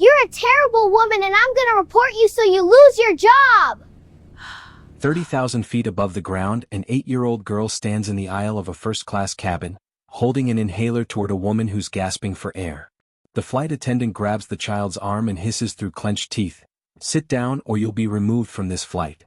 You're a terrible woman and I'm gonna report you so you lose your job! 30,000 feet above the ground, an 8-year-old girl stands in the aisle of a first-class cabin, holding an inhaler toward a woman who's gasping for air. The flight attendant grabs the child's arm and hisses through clenched teeth, "Sit down or you'll be removed from this flight."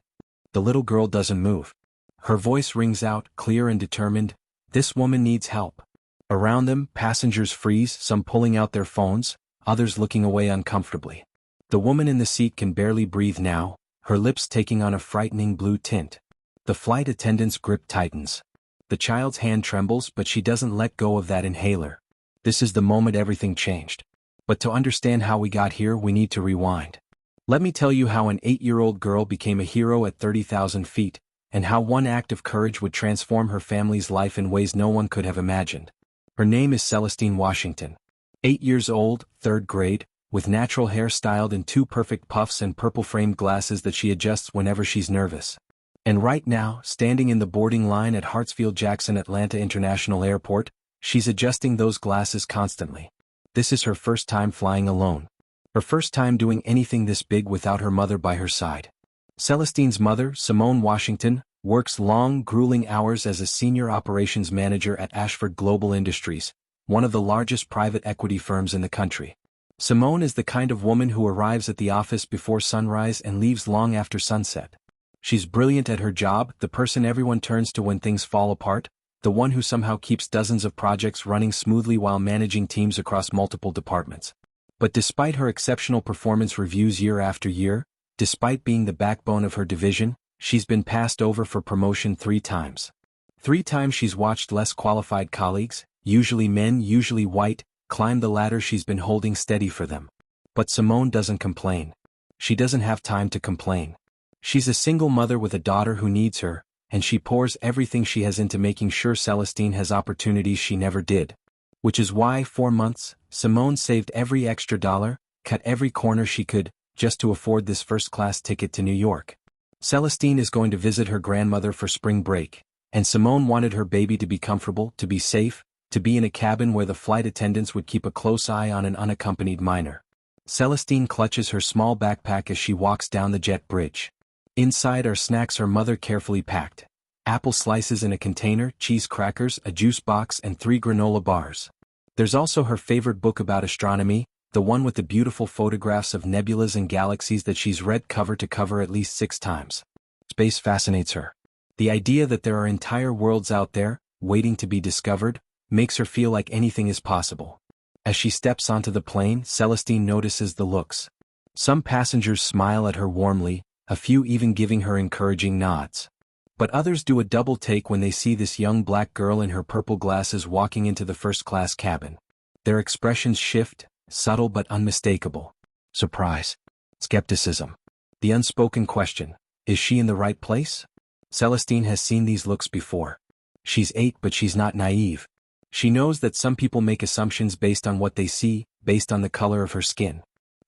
The little girl doesn't move. Her voice rings out, clear and determined, "This woman needs help." Around them, passengers freeze, some pulling out their phones, others looking away uncomfortably. The woman in the seat can barely breathe now, her lips taking on a frightening blue tint. The flight attendant's grip tightens. The child's hand trembles, but she doesn't let go of that inhaler. This is the moment everything changed. But to understand how we got here, we need to rewind. Let me tell you how an 8-year-old girl became a hero at 30,000 feet, and how one act of courage would transform her family's life in ways no one could have imagined. Her name is Celestine Washington. 8 years old, 3rd grade, with natural hair styled in 2 perfect puffs and purple-framed glasses that she adjusts whenever she's nervous. And right now, standing in the boarding line at Hartsfield-Jackson Atlanta International Airport, she's adjusting those glasses constantly. This is her first time flying alone. Her first time doing anything this big without her mother by her side. Celestine's mother, Simone Washington, works long, grueling hours as a senior operations manager at Ashford Global Industries, one of the largest private equity firms in the country. Simone is the kind of woman who arrives at the office before sunrise and leaves long after sunset. She's brilliant at her job, the person everyone turns to when things fall apart, the one who somehow keeps dozens of projects running smoothly while managing teams across multiple departments. But despite her exceptional performance reviews year after year, despite being the backbone of her division, she's been passed over for promotion 3 times. 3 times she's watched less qualified colleagues, usually men, usually white, climb the ladder she's been holding steady for them. But Simone doesn't complain. She doesn't have time to complain. She's a single mother with a daughter who needs her, and she pours everything she has into making sure Celestine has opportunities she never did. Which is why, for months, Simone saved every extra dollar, cut every corner she could, just to afford this first-class ticket to New York. Celestine is going to visit her grandmother for spring break, and Simone wanted her baby to be comfortable, to be safe, to be in a cabin where the flight attendants would keep a close eye on an unaccompanied minor. Celestine clutches her small backpack as she walks down the jet bridge. Inside are snacks her mother carefully packed. Apple slices in a container, cheese crackers, a juice box, and 3 granola bars. There's also her favorite book about astronomy, the one with the beautiful photographs of nebulas and galaxies that she's read cover to cover at least 6 times. Space fascinates her. The idea that there are entire worlds out there, waiting to be discovered, makes her feel like anything is possible. As she steps onto the plane, Celestine notices the looks. Some passengers smile at her warmly, a few even giving her encouraging nods. But others do a double take when they see this young black girl in her purple glasses walking into the first-class cabin. Their expressions shift, subtle but unmistakable. Surprise. Skepticism. The unspoken question, is she in the right place? Celestine has seen these looks before. She's 8, but she's not naive. She knows that some people make assumptions based on what they see, based on the color of her skin.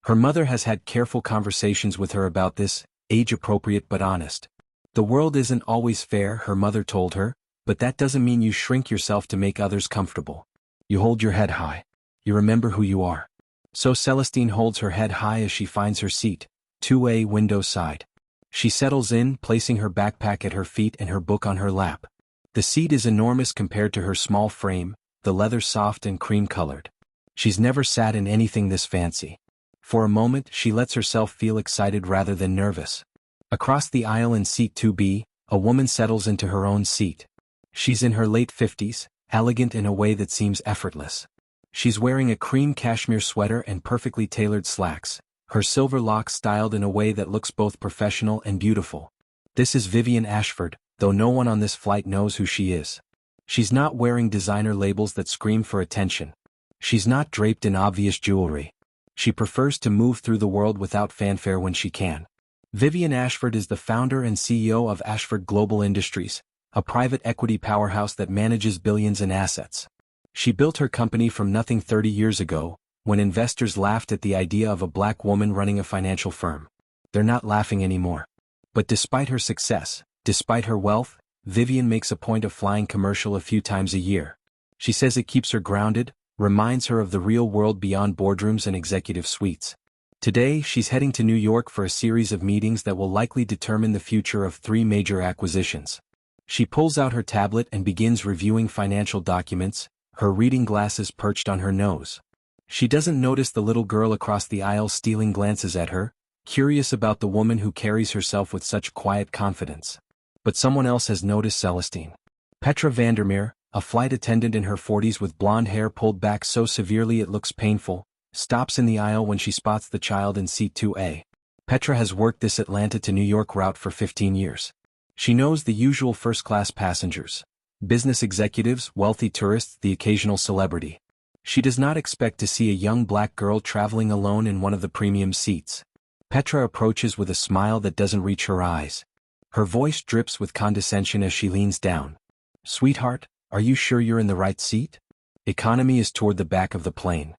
Her mother has had careful conversations with her about this, age-appropriate but honest. The world isn't always fair, her mother told her, but that doesn't mean you shrink yourself to make others comfortable. You hold your head high. You remember who you are. So Celestine holds her head high as she finds her seat, 2A window side. She settles in, placing her backpack at her feet and her book on her lap. The seat is enormous compared to her small frame, the leather soft and cream-colored. She's never sat in anything this fancy. For a moment, she lets herself feel excited rather than nervous. Across the aisle in seat 2B, a woman settles into her own seat. She's in her late 50s, elegant in a way that seems effortless. She's wearing a cream cashmere sweater and perfectly tailored slacks, her silver locks styled in a way that looks both professional and beautiful. This is Vivian Ashford, though no one on this flight knows who she is. She's not wearing designer labels that scream for attention. She's not draped in obvious jewelry. She prefers to move through the world without fanfare when she can. Vivian Ashford is the founder and CEO of Ashford Global Industries, a private equity powerhouse that manages billions in assets. She built her company from nothing 30 years ago, when investors laughed at the idea of a black woman running a financial firm. They're not laughing anymore. But despite her success, despite her wealth, Vivian makes a point of flying commercial a few times a year. She says it keeps her grounded, reminds her of the real world beyond boardrooms and executive suites. Today, she's heading to New York for a series of meetings that will likely determine the future of 3 major acquisitions. She pulls out her tablet and begins reviewing financial documents, her reading glasses perched on her nose. She doesn't notice the little girl across the aisle stealing glances at her, curious about the woman who carries herself with such quiet confidence. But someone else has noticed Celestine. Petra Vandermeer, a flight attendant in her 40s with blonde hair pulled back so severely it looks painful, stops in the aisle when she spots the child in seat 2A. Petra has worked this Atlanta to New York route for 15 years. She knows the usual first-class passengers: business executives, wealthy tourists, the occasional celebrity. She does not expect to see a young black girl traveling alone in one of the premium seats. Petra approaches with a smile that doesn't reach her eyes. Her voice drips with condescension as she leans down. "Sweetheart, are you sure you're in the right seat? Economy is toward the back of the plane."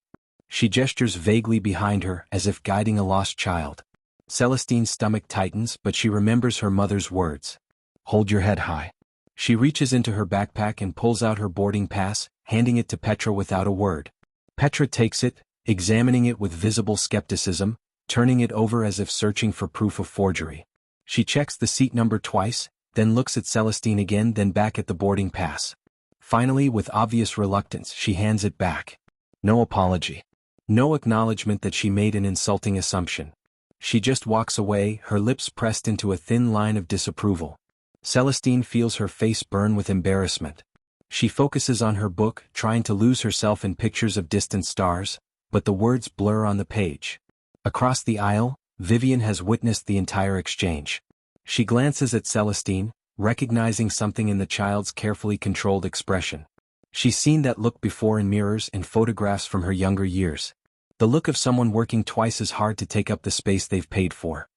She gestures vaguely behind her as if guiding a lost child. Celestine's stomach tightens, but she remembers her mother's words. "Hold your head high." She reaches into her backpack and pulls out her boarding pass, handing it to Petra without a word. Petra takes it, examining it with visible skepticism, turning it over as if searching for proof of forgery. She checks the seat number twice, then looks at Celestine again, then back at the boarding pass. Finally, with obvious reluctance, she hands it back. No apology. No acknowledgement that she made an insulting assumption. She just walks away, her lips pressed into a thin line of disapproval. Celestine feels her face burn with embarrassment. She focuses on her book, trying to lose herself in pictures of distant stars, but the words blur on the page. Across the aisle, Vivian has witnessed the entire exchange. She glances at Celestine, recognizing something in the child's carefully controlled expression. She's seen that look before in mirrors and photographs from her younger years. The look of someone working twice as hard to take up the space they've paid for.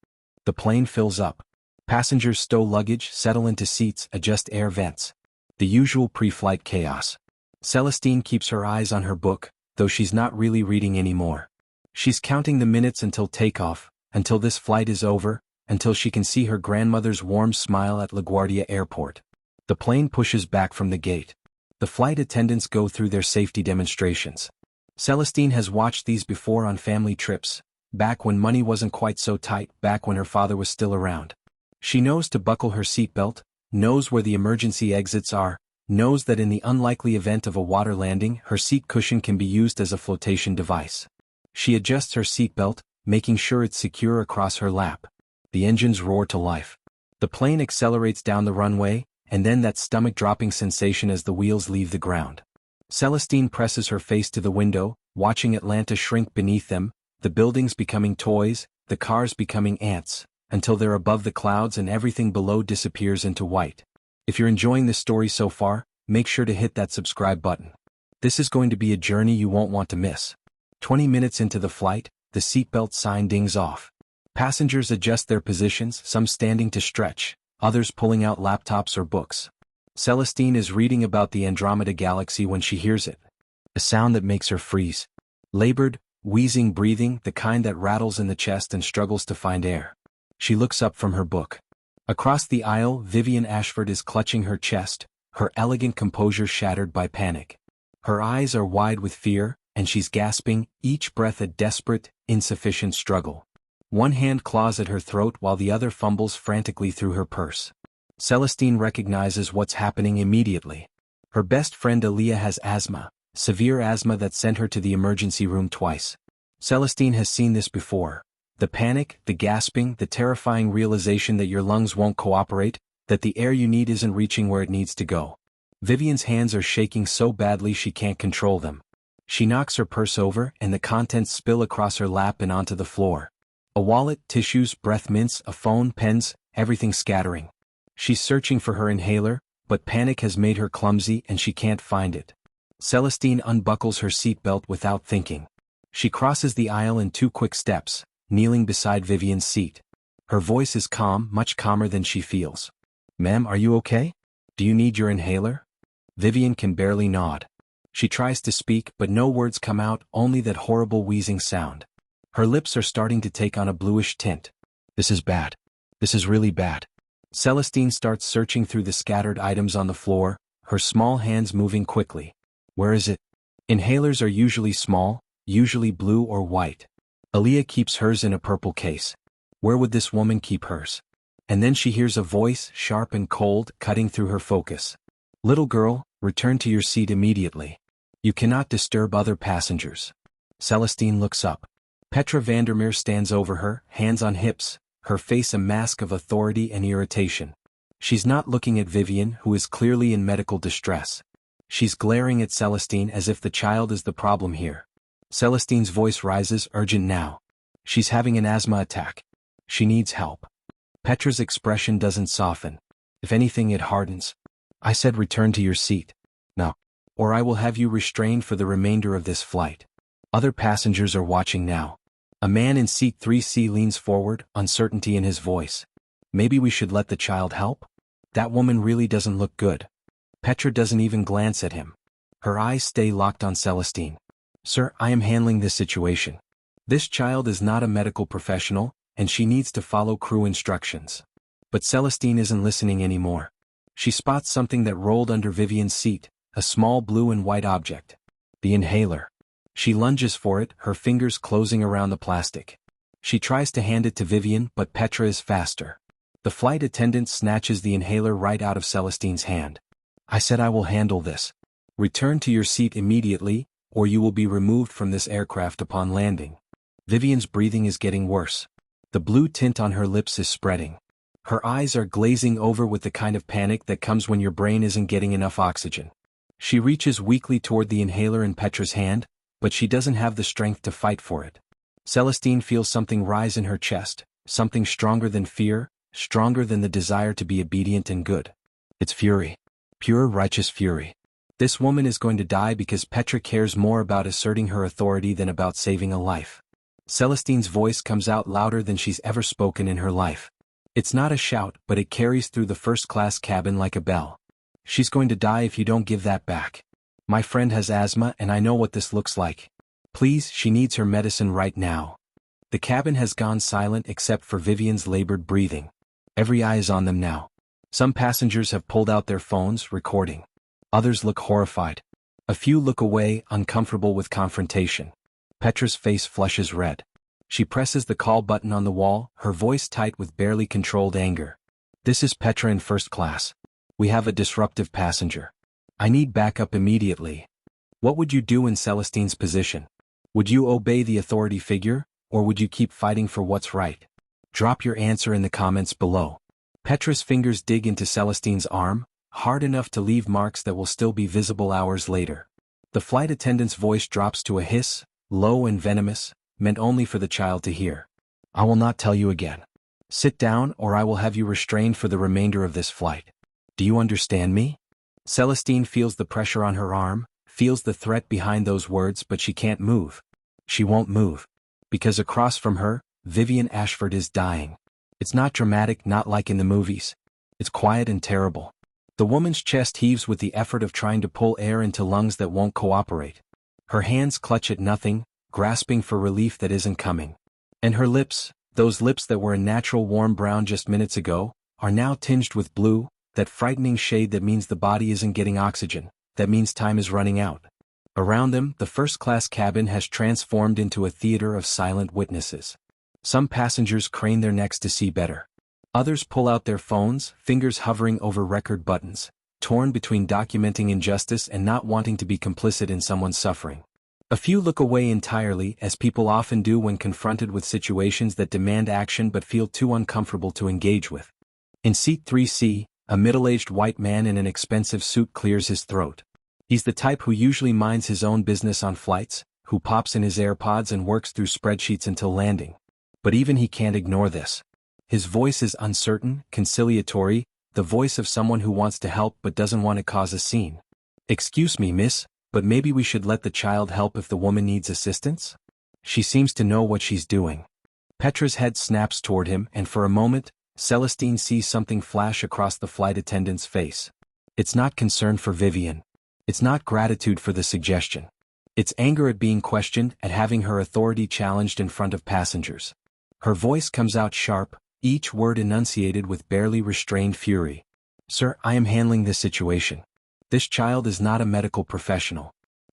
The plane fills up. Passengers stow luggage, settle into seats, adjust air vents. The usual pre-flight chaos. Celestine keeps her eyes on her book, though she's not really reading anymore. She's counting the minutes until takeoff, until this flight is over, until she can see her grandmother's warm smile at LaGuardia Airport. The plane pushes back from the gate. The flight attendants go through their safety demonstrations. Celestine has watched these before on family trips, back when money wasn't quite so tight, back when her father was still around. She knows to buckle her seatbelt, knows where the emergency exits are, knows that in the unlikely event of a water landing, her seat cushion can be used as a flotation device. She adjusts her seatbelt, making sure it's secure across her lap. The engines roar to life. The plane accelerates down the runway, and then that stomach-dropping sensation as the wheels leave the ground. Celestine presses her face to the window, watching Atlanta shrink beneath them, the buildings becoming toys, the cars becoming ants, until they're above the clouds and everything below disappears into white. If you're enjoying this story so far, make sure to hit that subscribe button. This is going to be a journey you won't want to miss. 20 minutes into the flight, the seatbelt sign dings off. Passengers adjust their positions, some standing to stretch, others pulling out laptops or books. Celestine is reading about the Andromeda Galaxy when she hears it. A sound that makes her freeze. Labored, wheezing breathing, the kind that rattles in the chest and struggles to find air. She looks up from her book. Across the aisle, Vivian Ashford is clutching her chest, her elegant composure shattered by panic. Her eyes are wide with fear, and she's gasping, each breath a desperate, insufficient struggle. One hand claws at her throat while the other fumbles frantically through her purse. Celestine recognizes what's happening immediately. Her best friend Aaliyah has asthma, severe asthma that sent her to the emergency room twice. Celestine has seen this before. The panic, the gasping, the terrifying realization that your lungs won't cooperate, that the air you need isn't reaching where it needs to go. Vivian's hands are shaking so badly she can't control them. She knocks her purse over and the contents spill across her lap and onto the floor. A wallet, tissues, breath mints, a phone, pens, everything scattering. She's searching for her inhaler, but panic has made her clumsy and she can't find it. Celestine unbuckles her seatbelt without thinking. She crosses the aisle in 2 quick steps, kneeling beside Vivian's seat. Her voice is calm, much calmer than she feels. "Ma'am, are you okay? Do you need your inhaler?" Vivian can barely nod. She tries to speak, but no words come out, only that horrible wheezing sound. Her lips are starting to take on a bluish tint. "This is bad. This is really bad." Celestine starts searching through the scattered items on the floor, her small hands moving quickly. Where is it? Inhalers are usually small, usually blue or white. Aaliyah keeps hers in a purple case. Where would this woman keep hers? And then she hears a voice, sharp and cold, cutting through her focus. Little girl, return to your seat immediately. You cannot disturb other passengers. Celestine looks up. Petra Vandermeer stands over her, hands on hips, her face a mask of authority and irritation. She's not looking at Vivian, who is clearly in medical distress. She's glaring at Celestine as if the child is the problem here. Celestine's voice rises, urgent now. She's having an asthma attack. She needs help. Petra's expression doesn't soften. If anything, it hardens. I said return to your seat. No. Or I will have you restrained for the remainder of this flight. Other passengers are watching now. A man in seat 3C leans forward, uncertainty in his voice. Maybe we should let the child help? That woman really doesn't look good. Petra doesn't even glance at him. Her eyes stay locked on Celestine. Sir, I am handling this situation. This child is not a medical professional, and she needs to follow crew instructions. But Celestine isn't listening anymore. She spots something that rolled under Vivian's seat, a small blue and white object. The inhaler. She lunges for it, her fingers closing around the plastic. She tries to hand it to Vivian, but Petra is faster. The flight attendant snatches the inhaler right out of Celestine's hand. I said I will handle this. Return to your seat immediately, or you will be removed from this aircraft upon landing. Vivian's breathing is getting worse. The blue tint on her lips is spreading. Her eyes are glazing over with the kind of panic that comes when your brain isn't getting enough oxygen. She reaches weakly toward the inhaler in Petra's hand, but she doesn't have the strength to fight for it. Celestine feels something rise in her chest, something stronger than fear, stronger than the desire to be obedient and good. It's fury. Pure righteous fury. This woman is going to die because Petra cares more about asserting her authority than about saving a life. Celestine's voice comes out louder than she's ever spoken in her life. It's not a shout, but it carries through the first-class cabin like a bell. She's going to die if you don't give that back. My friend has asthma and I know what this looks like. Please, she needs her medicine right now. The cabin has gone silent except for Vivian's labored breathing. Every eye is on them now. Some passengers have pulled out their phones, recording. Others look horrified. A few look away, uncomfortable with confrontation. Petra's face flushes red. She presses the call button on the wall, her voice tight with barely controlled anger. This is Petra in first class. We have a disruptive passenger. I need backup immediately. What would you do in Celestine's position? Would you obey the authority figure, or would you keep fighting for what's right? Drop your answer in the comments below. Petra's fingers dig into Celestine's arm, hard enough to leave marks that will still be visible hours later. The flight attendant's voice drops to a hiss, low and venomous, meant only for the child to hear. I will not tell you again. Sit down or I will have you restrained for the remainder of this flight. Do you understand me? Celestine feels the pressure on her arm, feels the threat behind those words, but she can't move. She won't move. Because across from her, Vivian Ashford is dying. It's not dramatic, not like in the movies. It's quiet and terrible. The woman's chest heaves with the effort of trying to pull air into lungs that won't cooperate. Her hands clutch at nothing, grasping for relief that isn't coming. And her lips, those lips that were a natural warm brown just minutes ago, are now tinged with blue, that frightening shade that means the body isn't getting oxygen, that means time is running out. Around them, the first-class cabin has transformed into a theater of silent witnesses. Some passengers crane their necks to see better. Others pull out their phones, fingers hovering over record buttons, torn between documenting injustice and not wanting to be complicit in someone's suffering. A few look away entirely, as people often do when confronted with situations that demand action but feel too uncomfortable to engage with. In seat 3C, a middle-aged white man in an expensive suit clears his throat. He's the type who usually minds his own business on flights, who pops in his AirPods and works through spreadsheets until landing. But even he can't ignore this. His voice is uncertain, conciliatory, the voice of someone who wants to help but doesn't want to cause a scene. Excuse me, miss, but maybe we should let the child help if the woman needs assistance? She seems to know what she's doing. Petra's head snaps toward him, and for a moment, Celestine sees something flash across the flight attendant's face. It's not concern for Vivian. It's not gratitude for the suggestion. It's anger at being questioned, at having her authority challenged in front of passengers. Her voice comes out sharp, each word enunciated with barely restrained fury. Sir, I am handling this situation. This child is not a medical professional.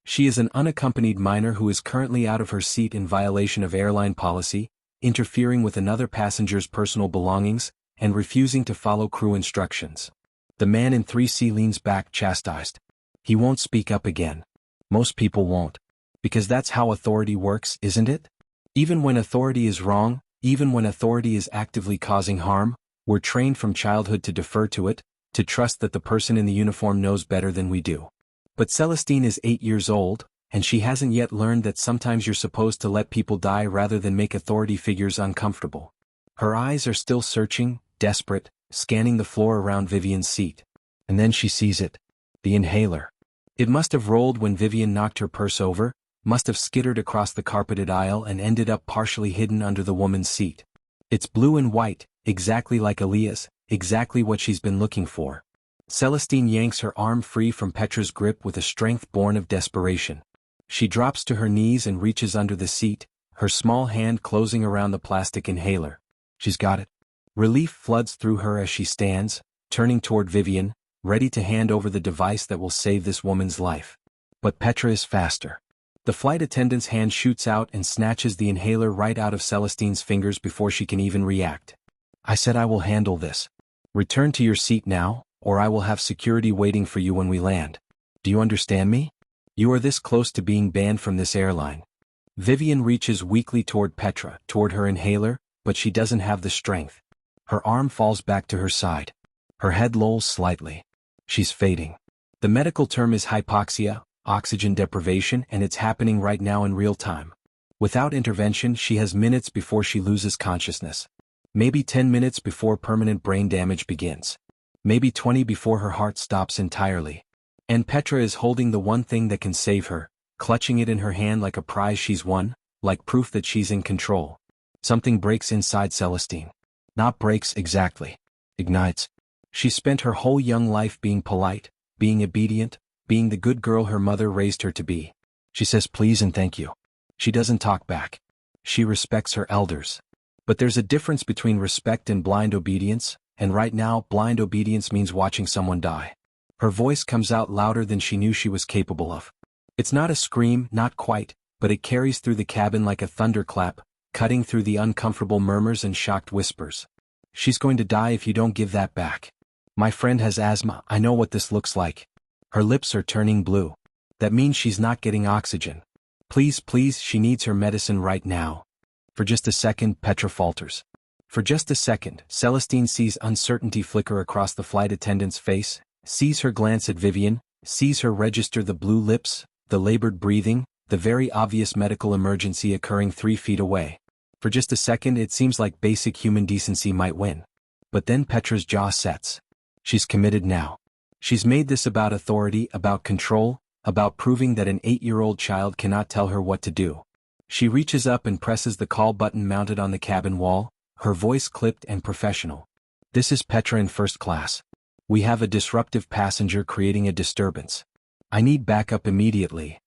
She is an unaccompanied minor who is currently out of her seat in violation of airline policy, interfering with another passenger's personal belongings, and refusing to follow crew instructions. The man in 3C leans back chastised. He won't speak up again. Most people won't. Because that's how authority works, isn't it? Even when authority is wrong, even when authority is actively causing harm, we're trained from childhood to defer to it, to trust that the person in the uniform knows better than we do. But Celestine is 8 years old, and she hasn't yet learned that sometimes you're supposed to let people die rather than make authority figures uncomfortable. Her eyes are still searching, desperate, scanning the floor around Vivian's seat. And then she sees it. The inhaler. It must have rolled when Vivian knocked her purse over, must have skittered across the carpeted aisle and ended up partially hidden under the woman's seat. It's blue and white, exactly like Aaliyah's, exactly what she's been looking for. Celestine yanks her arm free from Petra's grip with a strength born of desperation. She drops to her knees and reaches under the seat, her small hand closing around the plastic inhaler. She's got it. Relief floods through her as she stands, turning toward Vivian, ready to hand over the device that will save this woman's life. But Petra is faster. The flight attendant's hand shoots out and snatches the inhaler right out of Celestine's fingers before she can even react. I said I will handle this. Return to your seat now, or I will have security waiting for you when we land. Do you understand me? You are this close to being banned from this airline. Vivian reaches weakly toward Petra, toward her inhaler, but she doesn't have the strength. Her arm falls back to her side. Her head lolls slightly. She's fading. The medical term is hypoxia, oxygen deprivation, and it's happening right now in real time. Without intervention, she has minutes before she loses consciousness. Maybe 10 minutes before permanent brain damage begins. Maybe 20 before her heart stops entirely. And Petra is holding the one thing that can save her, clutching it in her hand like a prize she's won, like proof that she's in control. Something breaks inside Celestine. Not breaks exactly. Ignites. She spent her whole young life being polite, being obedient, being the good girl her mother raised her to be. She says please and thank you. She doesn't talk back. She respects her elders. But there's a difference between respect and blind obedience, and right now blind obedience means watching someone die. Her voice comes out louder than she knew she was capable of. It's not a scream, not quite, but it carries through the cabin like a thunderclap, cutting through the uncomfortable murmurs and shocked whispers. She's going to die if you don't give that back. My friend has asthma, I know what this looks like. Her lips are turning blue. That means she's not getting oxygen. Please, please, she needs her medicine right now. For just a second, Petra falters. For just a second, Celestine sees uncertainty flicker across the flight attendant's face, sees her glance at Vivian, sees her register the blue lips, the labored breathing, the very obvious medical emergency occurring 3 feet away. For just a second it seems like basic human decency might win. But then Petra's jaw sets. She's committed now. She's made this about authority, about control, about proving that an 8-year-old child cannot tell her what to do. She reaches up and presses the call button mounted on the cabin wall, her voice clipped and professional. This is Petra in first class. We have a disruptive passenger creating a disturbance. I need backup immediately.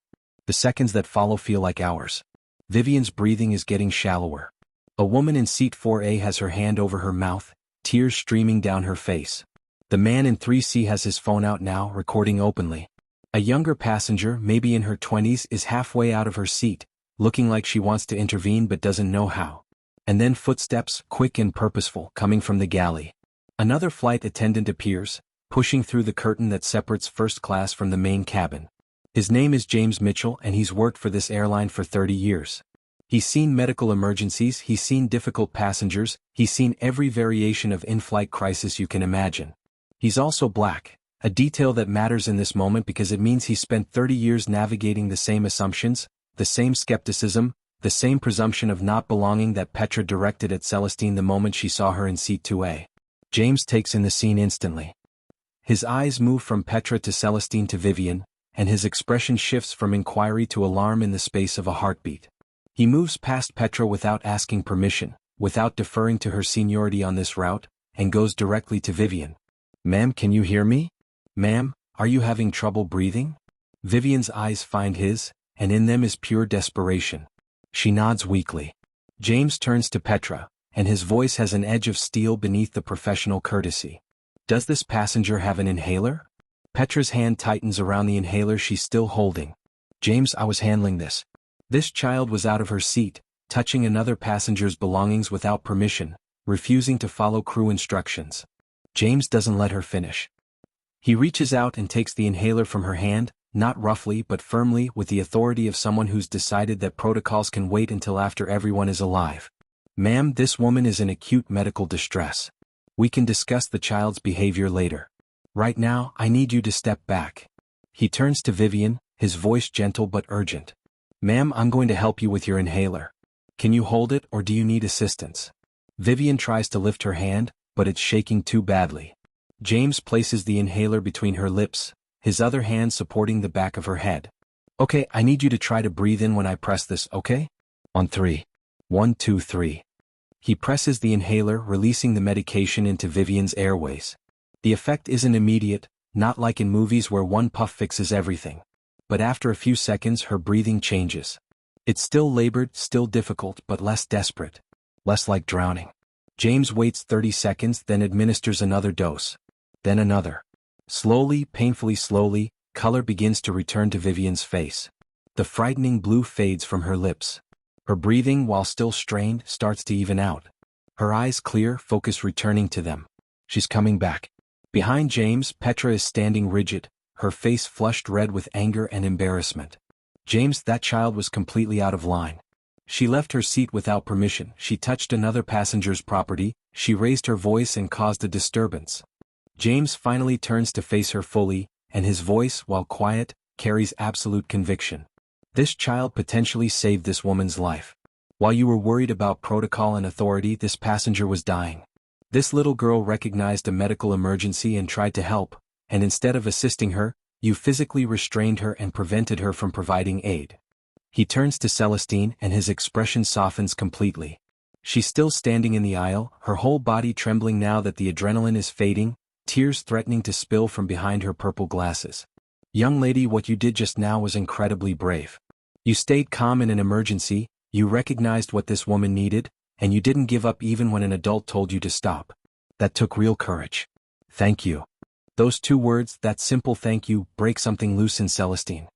The seconds that follow feel like hours. Vivian's breathing is getting shallower. A woman in seat 4A has her hand over her mouth, tears streaming down her face. The man in 3C has his phone out now, recording openly. A younger passenger, maybe in her 20s, is halfway out of her seat, looking like she wants to intervene but doesn't know how. And then footsteps, quick and purposeful, coming from the galley. Another flight attendant appears, pushing through the curtain that separates first class from the main cabin. His name is James Mitchell and he's worked for this airline for 30 years. He's seen medical emergencies, he's seen difficult passengers, he's seen every variation of in-flight crisis you can imagine. He's also black, a detail that matters in this moment because it means he spent 30 years navigating the same assumptions, the same skepticism, the same presumption of not belonging that Petra directed at Celestine the moment she saw her in seat 2A. James takes in the scene instantly. His eyes move from Petra to Celestine to Vivian, and his expression shifts from inquiry to alarm in the space of a heartbeat. He moves past Petra without asking permission, without deferring to her seniority on this route, and goes directly to Vivian. Ma'am, can you hear me? Ma'am, are you having trouble breathing? Vivian's eyes find his, and in them is pure desperation. She nods weakly. James turns to Petra, and his voice has an edge of steel beneath the professional courtesy. Does this passenger have an inhaler? Petra's hand tightens around the inhaler she's still holding. James, I was handling this. This child was out of her seat, touching another passenger's belongings without permission, refusing to follow crew instructions. James doesn't let her finish. He reaches out and takes the inhaler from her hand, not roughly but firmly, with the authority of someone who's decided that protocols can wait until after everyone is alive. Ma'am, this woman is in acute medical distress. We can discuss the child's behavior later. Right now, I need you to step back. He turns to Vivian, his voice gentle but urgent. Ma'am, I'm going to help you with your inhaler. Can you hold it, or do you need assistance? Vivian tries to lift her hand, but it's shaking too badly. James places the inhaler between her lips, his other hand supporting the back of her head. Okay, I need you to try to breathe in when I press this, okay? On 3. 1, 2, 3. He presses the inhaler, releasing the medication into Vivian's airways. The effect isn't immediate, not like in movies where one puff fixes everything. But after a few seconds her breathing changes. It's still labored, still difficult, but less desperate. Less like drowning. James waits 30 seconds, then administers another dose. Then another. Slowly, painfully slowly, color begins to return to Vivian's face. The frightening blue fades from her lips. Her breathing, while still strained, starts to even out. Her eyes clear, focus returning to them. She's coming back. Behind James, Petra is standing rigid, her face flushed red with anger and embarrassment. James, that child was completely out of line. She left her seat without permission, she touched another passenger's property, she raised her voice and caused a disturbance. James finally turns to face her fully, and his voice, while quiet, carries absolute conviction. This child potentially saved this woman's life. While you were worried about protocol and authority, this passenger was dying. This little girl recognized a medical emergency and tried to help, and instead of assisting her, you physically restrained her and prevented her from providing aid. He turns to Celestine and his expression softens completely. She's still standing in the aisle, her whole body trembling now that the adrenaline is fading, tears threatening to spill from behind her purple glasses. Young lady, what you did just now was incredibly brave. You stayed calm in an emergency, you recognized what this woman needed, and you didn't give up even when an adult told you to stop. That took real courage. Thank you. Those 2 words, that simple thank you, break something loose in Celestine.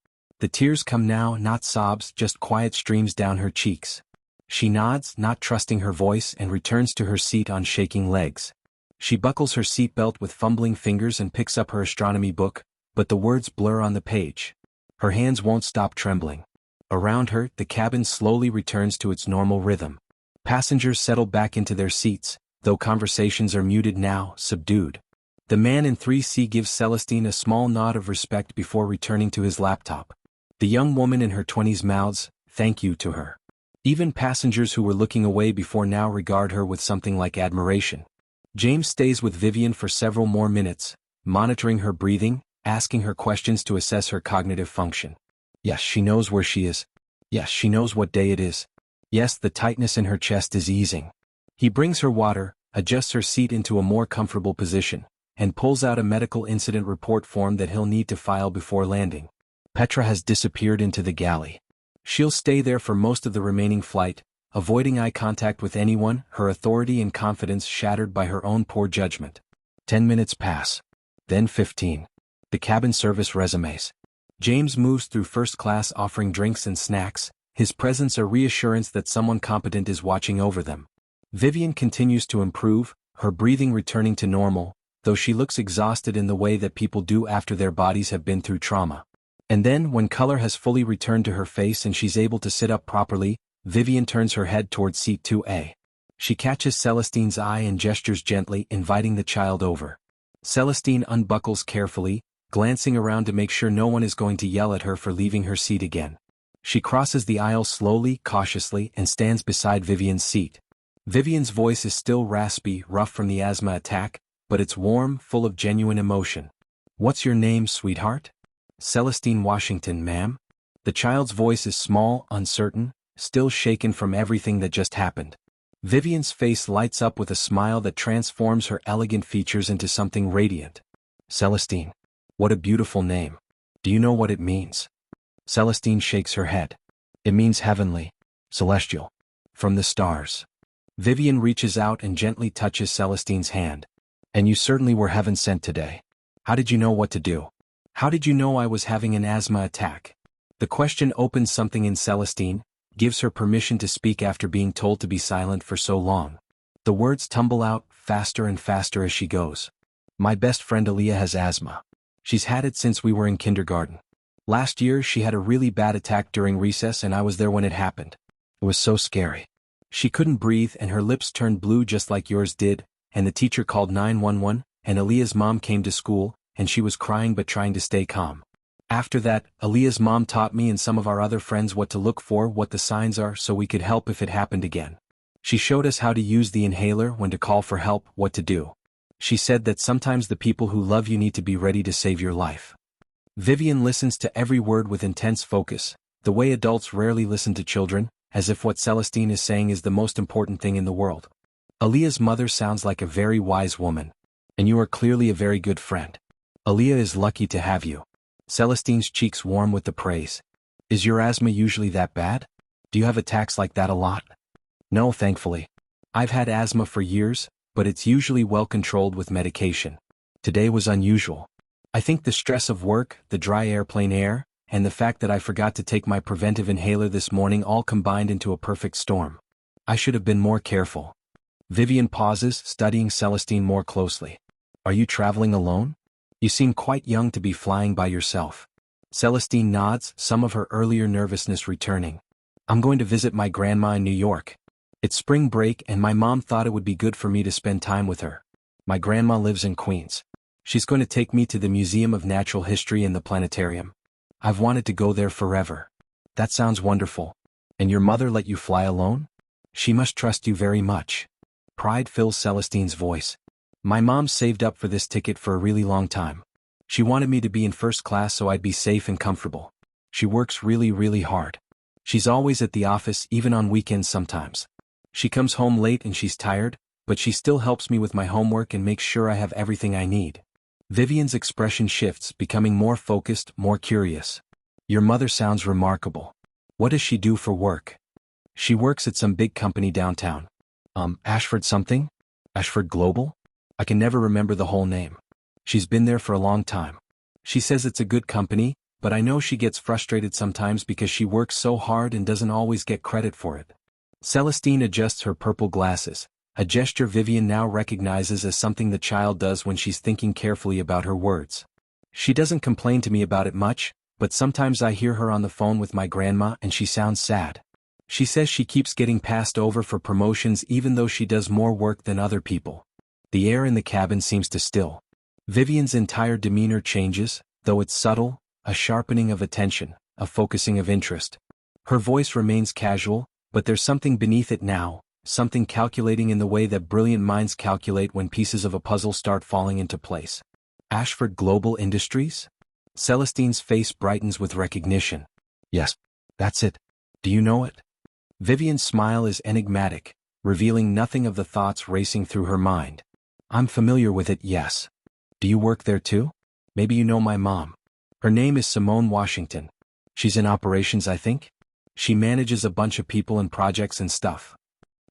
The tears come now, not sobs, just quiet streams down her cheeks. She nods, not trusting her voice, and returns to her seat on shaking legs. She buckles her seatbelt with fumbling fingers and picks up her astronomy book, but the words blur on the page. Her hands won't stop trembling. Around her, the cabin slowly returns to its normal rhythm. Passengers settle back into their seats, though conversations are muted now, subdued. The man in 3C gives Celestine a small nod of respect before returning to his laptop. The young woman in her 20s mouths, thank you to her. Even passengers who were looking away before now regard her with something like admiration. James stays with Vivian for several more minutes, monitoring her breathing, asking her questions to assess her cognitive function. Yes, she knows where she is. Yes, she knows what day it is. Yes, the tightness in her chest is easing. He brings her water, adjusts her seat into a more comfortable position, and pulls out a medical incident report form that he'll need to file before landing. Petra has disappeared into the galley. She'll stay there for most of the remaining flight, avoiding eye contact with anyone, her authority and confidence shattered by her own poor judgment. 10 minutes pass. Then 15. The cabin service resumes. James moves through first class offering drinks and snacks, his presence a reassurance that someone competent is watching over them. Vivian continues to improve, her breathing returning to normal, though she looks exhausted in the way that people do after their bodies have been through trauma. And then, when color has fully returned to her face and she's able to sit up properly, Vivian turns her head towards seat 2A. She catches Celestine's eye and gestures gently, inviting the child over. Celestine unbuckles carefully, glancing around to make sure no one is going to yell at her for leaving her seat again. She crosses the aisle slowly, cautiously, and stands beside Vivian's seat. Vivian's voice is still raspy, rough from the asthma attack, but it's warm, full of genuine emotion. What's your name, sweetheart? Celestine Washington, ma'am. The child's voice is small, uncertain, still shaken from everything that just happened. Vivian's face lights up with a smile that transforms her elegant features into something radiant. Celestine. What a beautiful name. Do you know what it means? Celestine shakes her head. It means heavenly, celestial, from the stars. Vivian reaches out and gently touches Celestine's hand. And you certainly were heaven sent today. How did you know what to do? How did you know I was having an asthma attack? The question opens something in Celestine, gives her permission to speak after being told to be silent for so long. The words tumble out, faster and faster as she goes. My best friend Aaliyah has asthma. She's had it since we were in kindergarten. Last year she had a really bad attack during recess and I was there when it happened. It was so scary. She couldn't breathe and her lips turned blue just like yours did, and the teacher called 911, and Aaliyah's mom came to school, and she was crying but trying to stay calm. After that, Aaliyah's mom taught me and some of our other friends what to look for, what the signs are, so we could help if it happened again. She showed us how to use the inhaler, when to call for help, what to do. She said that sometimes the people who love you need to be ready to save your life. Vivian listens to every word with intense focus, the way adults rarely listen to children, as if what Celestine is saying is the most important thing in the world. Aaliyah's mother sounds like a very wise woman. And you are clearly a very good friend. Aaliyah is lucky to have you. Celestine's cheeks warm with the praise. Is your asthma usually that bad? Do you have attacks like that a lot? No, thankfully. I've had asthma for years, but it's usually well controlled with medication. Today was unusual. I think the stress of work, the dry airplane air, and the fact that I forgot to take my preventive inhaler this morning all combined into a perfect storm. I should have been more careful. Vivian pauses, studying Celestine more closely. Are you traveling alone? You seem quite young to be flying by yourself. Celestine nods, some of her earlier nervousness returning. I'm going to visit my grandma in New York. It's spring break and my mom thought it would be good for me to spend time with her. My grandma lives in Queens. She's going to take me to the Museum of Natural History and the planetarium. I've wanted to go there forever. That sounds wonderful. And your mother let you fly alone? She must trust you very much. Pride fills Celestine's voice. My mom saved up for this ticket for a really long time. She wanted me to be in first class so I'd be safe and comfortable. She works really, really hard. She's always at the office, even on weekends sometimes. She comes home late and she's tired, but she still helps me with my homework and makes sure I have everything I need. Vivian's expression shifts, becoming more focused, more curious. Your mother sounds remarkable. What does she do for work? She works at some big company downtown. Ashford something? Ashford Global? I can never remember the whole name. She's been there for a long time. She says it's a good company, but I know she gets frustrated sometimes because she works so hard and doesn't always get credit for it. Celestine adjusts her purple glasses, a gesture Vivian now recognizes as something the child does when she's thinking carefully about her words. She doesn't complain to me about it much, but sometimes I hear her on the phone with my grandma and she sounds sad. She says she keeps getting passed over for promotions even though she does more work than other people. The air in the cabin seems to still. Vivian's entire demeanor changes, though it's subtle, a sharpening of attention, a focusing of interest. Her voice remains casual, but there's something beneath it now, something calculating in the way that brilliant minds calculate when pieces of a puzzle start falling into place. Ashford Global Industries? Celestine's face brightens with recognition. Yes, that's it. Do you know it? Vivian's smile is enigmatic, revealing nothing of the thoughts racing through her mind. I'm familiar with it, yes. Do you work there too? Maybe you know my mom. Her name is Simone Washington. She's in operations, I think? She manages a bunch of people and projects and stuff.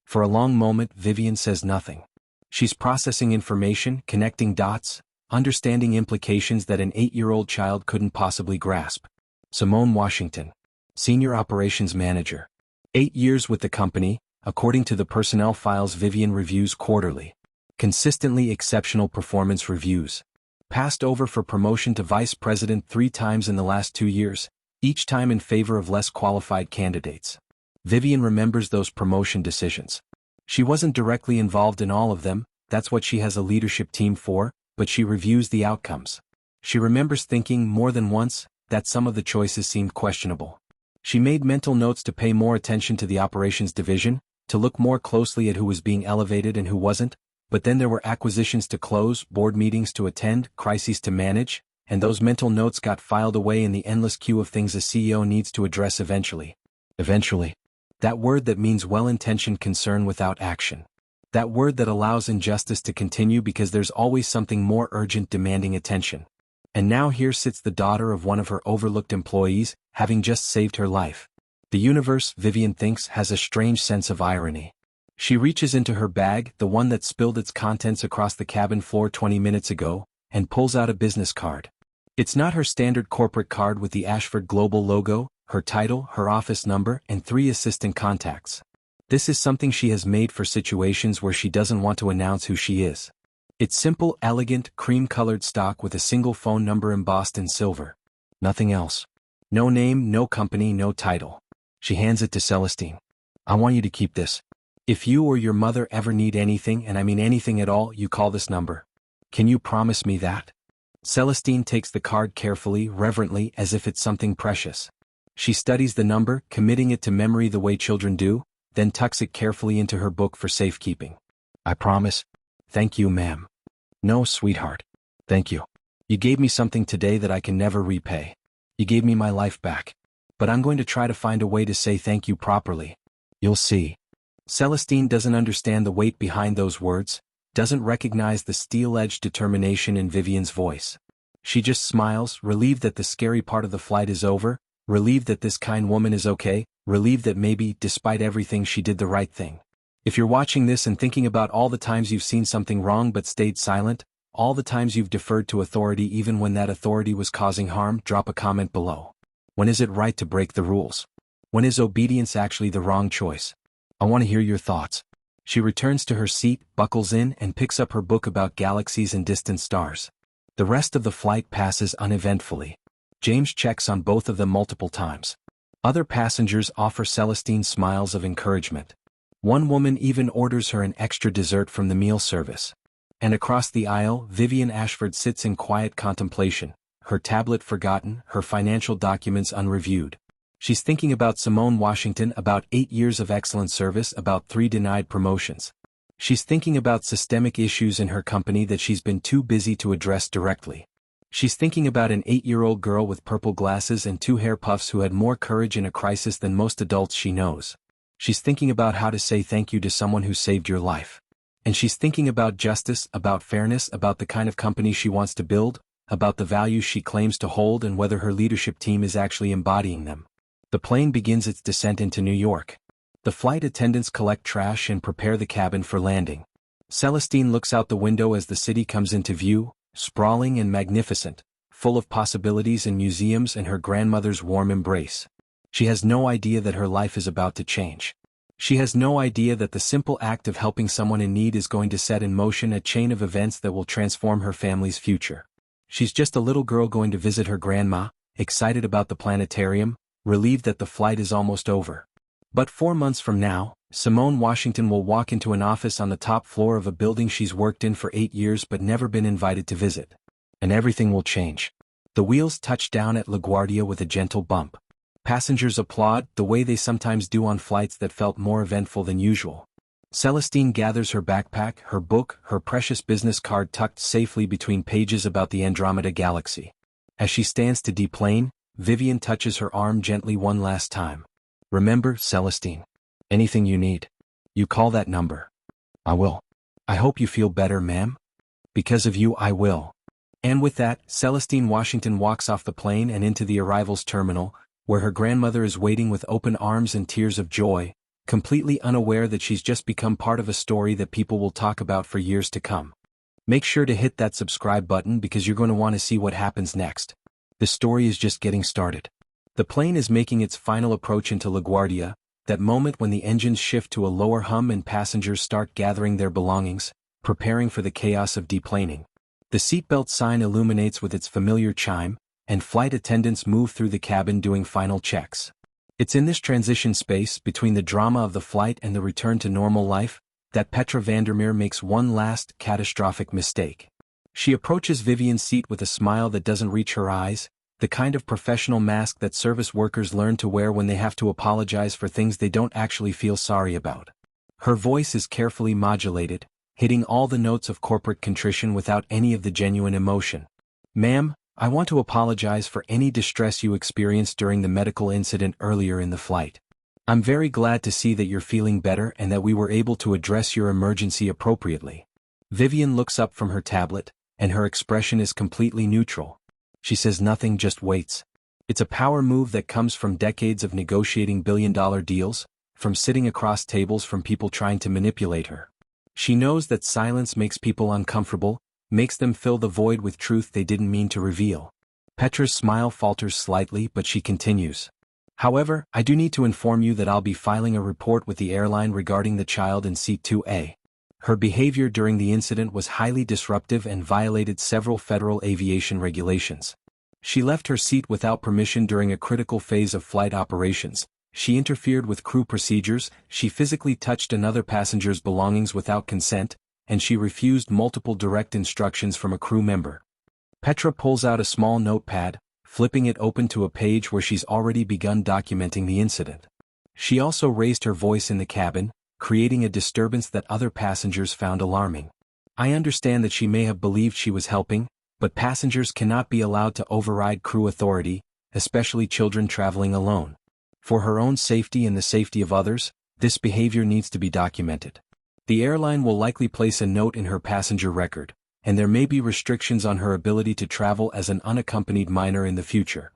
For a long moment, Vivian says nothing. She's processing information, connecting dots, understanding implications that an 8-year-old child couldn't possibly grasp. Simone Washington, Senior Operations Manager. 8 years with the company, according to the personnel files Vivian reviews quarterly. Consistently exceptional performance reviews. Passed over for promotion to vice president 3 times in the last 2 years, each time in favor of less qualified candidates. Vivian remembers those promotion decisions. She wasn't directly involved in all of them, that's what she has a leadership team for, but she reviews the outcomes. She remembers thinking more than once that some of the choices seemed questionable. She made mental notes to pay more attention to the operations division, to look more closely at who was being elevated and who wasn't, but then there were acquisitions to close, board meetings to attend, crises to manage, and those mental notes got filed away in the endless queue of things a CEO needs to address eventually. Eventually. That word that means well-intentioned concern without action. That word that allows injustice to continue because there's always something more urgent demanding attention. And now here sits the daughter of one of her overlooked employees, having just saved her life. The universe, Vivian thinks, has a strange sense of irony. She reaches into her bag, the one that spilled its contents across the cabin floor 20 minutes ago, and pulls out a business card. It's not her standard corporate card with the Ashford Global logo, her title, her office number, and 3 assistant contacts. This is something she has made for situations where she doesn't want to announce who she is. It's simple, elegant, cream-colored stock with a single phone number embossed in silver. Nothing else. No name, no company, no title. She hands it to Celestine. I want you to keep this. If you or your mother ever need anything, and I mean anything at all, you call this number. Can you promise me that? Celestine takes the card carefully, reverently, as if it's something precious. She studies the number, committing it to memory the way children do, then tucks it carefully into her book for safekeeping. I promise. Thank you, ma'am. No, sweetheart. Thank you. You gave me something today that I can never repay. You gave me my life back. But I'm going to try to find a way to say thank you properly. You'll see. Celestine doesn't understand the weight behind those words, doesn't recognize the steel-edged determination in Vivian's voice. She just smiles, relieved that the scary part of the flight is over, relieved that this kind woman is okay, relieved that maybe, despite everything, she did the right thing. If you're watching this and thinking about all the times you've seen something wrong but stayed silent, all the times you've deferred to authority even when that authority was causing harm, drop a comment below. When is it right to break the rules? When is obedience actually the wrong choice? I want to hear your thoughts. She returns to her seat, buckles in, and picks up her book about galaxies and distant stars. The rest of the flight passes uneventfully. James checks on both of them multiple times. Other passengers offer Celestine smiles of encouragement. One woman even orders her an extra dessert from the meal service. And across the aisle, Vivian Ashford sits in quiet contemplation, her tablet forgotten, her financial documents unreviewed. She's thinking about Simone Washington, about 8 years of excellent service, about 3 denied promotions. She's thinking about systemic issues in her company that she's been too busy to address directly. She's thinking about an 8-year-old girl with purple glasses and 2 hair puffs who had more courage in a crisis than most adults she knows. She's thinking about how to say thank you to someone who saved your life. And she's thinking about justice, about fairness, about the kind of company she wants to build, about the values she claims to hold and whether her leadership team is actually embodying them. The plane begins its descent into New York. The flight attendants collect trash and prepare the cabin for landing. Celestine looks out the window as the city comes into view, sprawling and magnificent, full of possibilities and museums and her grandmother's warm embrace. She has no idea that her life is about to change. She has no idea that the simple act of helping someone in need is going to set in motion a chain of events that will transform her family's future. She's just a little girl going to visit her grandma, excited about the planetarium, relieved that the flight is almost over. But 4 months from now, Simone Washington will walk into an office on the top floor of a building she's worked in for 8 years but never been invited to visit. And everything will change. The wheels touch down at LaGuardia with a gentle bump. Passengers applaud, the way they sometimes do on flights that felt more eventful than usual. Celestine gathers her backpack, her book, her precious business card tucked safely between pages about the Andromeda Galaxy. As she stands to deplane, Vivian touches her arm gently one last time. Remember, Celestine. Anything you need. You call that number. I will. I hope you feel better, ma'am. Because of you, I will. And with that, Celestine Washington walks off the plane and into the arrivals terminal, where her grandmother is waiting with open arms and tears of joy, completely unaware that she's just become part of a story that people will talk about for years to come. Make sure to hit that subscribe button because you're going to want to see what happens next. The story is just getting started. The plane is making its final approach into LaGuardia, that moment when the engines shift to a lower hum and passengers start gathering their belongings, preparing for the chaos of deplaning. The seatbelt sign illuminates with its familiar chime, and flight attendants move through the cabin doing final checks. It's in this transition space between the drama of the flight and the return to normal life that Petra Vandermeer makes one last catastrophic mistake. She approaches Vivian's seat with a smile that doesn't reach her eyes, the kind of professional mask that service workers learn to wear when they have to apologize for things they don't actually feel sorry about. Her voice is carefully modulated, hitting all the notes of corporate contrition without any of the genuine emotion. Ma'am, I want to apologize for any distress you experienced during the medical incident earlier in the flight. I'm very glad to see that you're feeling better and that we were able to address your emergency appropriately. Vivian looks up from her tablet, and her expression is completely neutral. She says nothing, just waits. It's a power move that comes from decades of negotiating billion-dollar deals, from sitting across tables from people trying to manipulate her. She knows that silence makes people uncomfortable, makes them fill the void with truth they didn't mean to reveal. Petra's smile falters slightly, but she continues. However, I do need to inform you that I'll be filing a report with the airline regarding the child in seat 2A. Her behavior during the incident was highly disruptive and violated several federal aviation regulations. She left her seat without permission during a critical phase of flight operations. She interfered with crew procedures, she physically touched another passenger's belongings without consent, and she refused multiple direct instructions from a crew member. Petra pulls out a small notepad, flipping it open to a page where she's already begun documenting the incident. She also raised her voice in the cabin, creating a disturbance that other passengers found alarming. I understand that she may have believed she was helping, but passengers cannot be allowed to override crew authority, especially children traveling alone. For her own safety and the safety of others, this behavior needs to be documented. The airline will likely place a note in her passenger record, and there may be restrictions on her ability to travel as an unaccompanied minor in the future.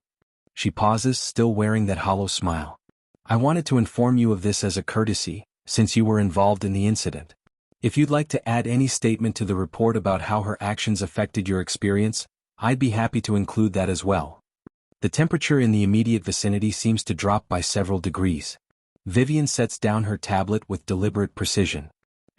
She pauses, still wearing that hollow smile. I wanted to inform you of this as a courtesy, since you were involved in the incident. If you'd like to add any statement to the report about how her actions affected your experience, I'd be happy to include that as well. The temperature in the immediate vicinity seems to drop by several degrees. Vivian sets down her tablet with deliberate precision.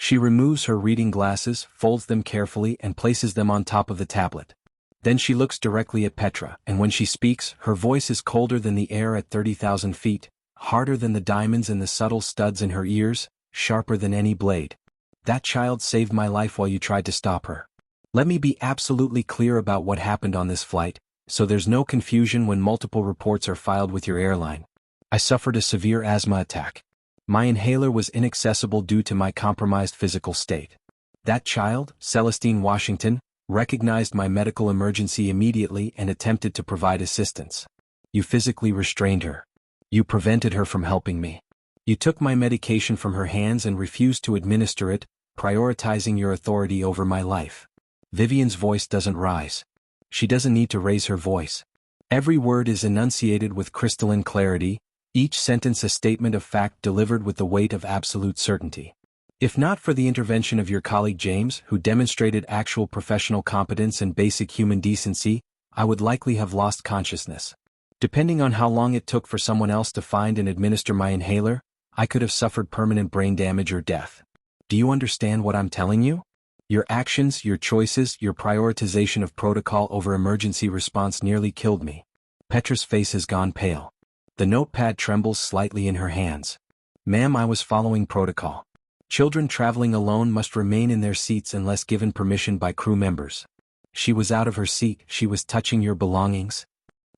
She removes her reading glasses, folds them carefully and places them on top of the tablet. Then she looks directly at Petra, and when she speaks, her voice is colder than the air at 30,000 feet, harder than the diamonds in the subtle studs in her ears, sharper than any blade. That child saved my life while you tried to stop her. Let me be absolutely clear about what happened on this flight, so there's no confusion when multiple reports are filed with your airline. I suffered a severe asthma attack. My inhaler was inaccessible due to my compromised physical state. That child, Celestine Washington, recognized my medical emergency immediately and attempted to provide assistance. You physically restrained her. You prevented her from helping me. You took my medication from her hands and refused to administer it, prioritizing your authority over my life. Vivian's voice doesn't rise. She doesn't need to raise her voice. Every word is enunciated with crystalline clarity, each sentence a statement of fact delivered with the weight of absolute certainty. If not for the intervention of your colleague James, who demonstrated actual professional competence and basic human decency, I would likely have lost consciousness. Depending on how long it took for someone else to find and administer my inhaler, I could have suffered permanent brain damage or death. Do you understand what I'm telling you? Your actions, your choices, your prioritization of protocol over emergency response nearly killed me. Petra's face has gone pale. The notepad trembles slightly in her hands. Ma'am, I was following protocol. Children traveling alone must remain in their seats unless given permission by crew members. She was out of her seat, she was touching your belongings.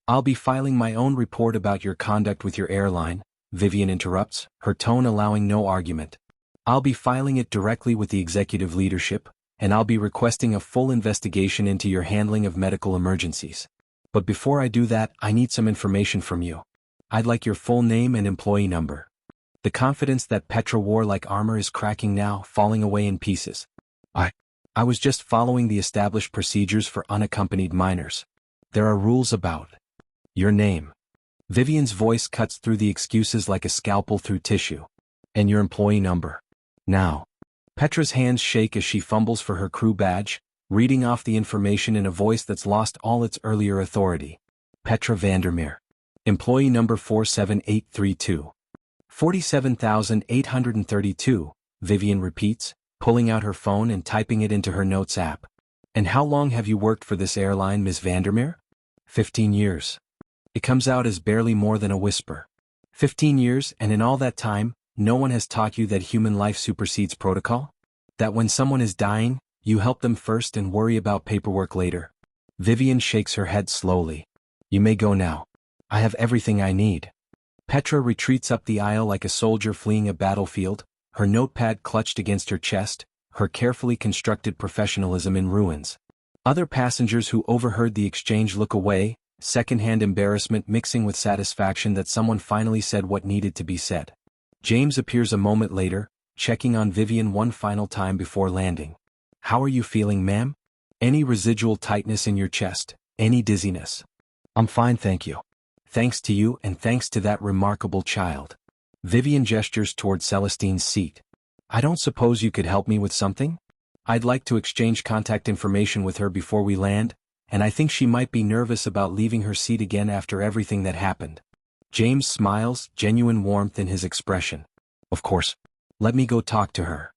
I'll be filing my own report about your conduct with your airline, Vivian interrupts, her tone allowing no argument. I'll be filing it directly with the executive leadership, and I'll be requesting a full investigation into your handling of medical emergencies. But before I do that, I need some information from you. I'd like your full name and employee number. The confidence that Petra wore like armor is cracking now, falling away in pieces. I was just following the established procedures for unaccompanied minors. There are rules about your name. Vivian's voice cuts through the excuses like a scalpel through tissue. And your employee number. Now. Petra's hands shake as she fumbles for her crew badge, reading off the information in a voice that's lost all its earlier authority. Petra Vandermeer. Employee number 47832. 47,832, Vivian repeats, pulling out her phone and typing it into her notes app. And how long have you worked for this airline, Miss Vandermeer? 15 years. It comes out as barely more than a whisper. 15 years, and in all that time, no one has taught you that human life supersedes protocol? That when someone is dying, you help them first and worry about paperwork later? Vivian shakes her head slowly. You may go now. I have everything I need. Petra retreats up the aisle like a soldier fleeing a battlefield, her notepad clutched against her chest, her carefully constructed professionalism in ruins. Other passengers who overheard the exchange look away, secondhand embarrassment mixing with satisfaction that someone finally said what needed to be said. James appears a moment later, checking on Vivian one final time before landing. How are you feeling, ma'am? Any residual tightness in your chest? Any dizziness? I'm fine, thank you. Thanks to you and thanks to that remarkable child. Vivian gestures toward Celestine's seat. I don't suppose you could help me with something? I'd like to exchange contact information with her before we land, and I think she might be nervous about leaving her seat again after everything that happened. James smiles, genuine warmth in his expression. Of course. Let me go talk to her.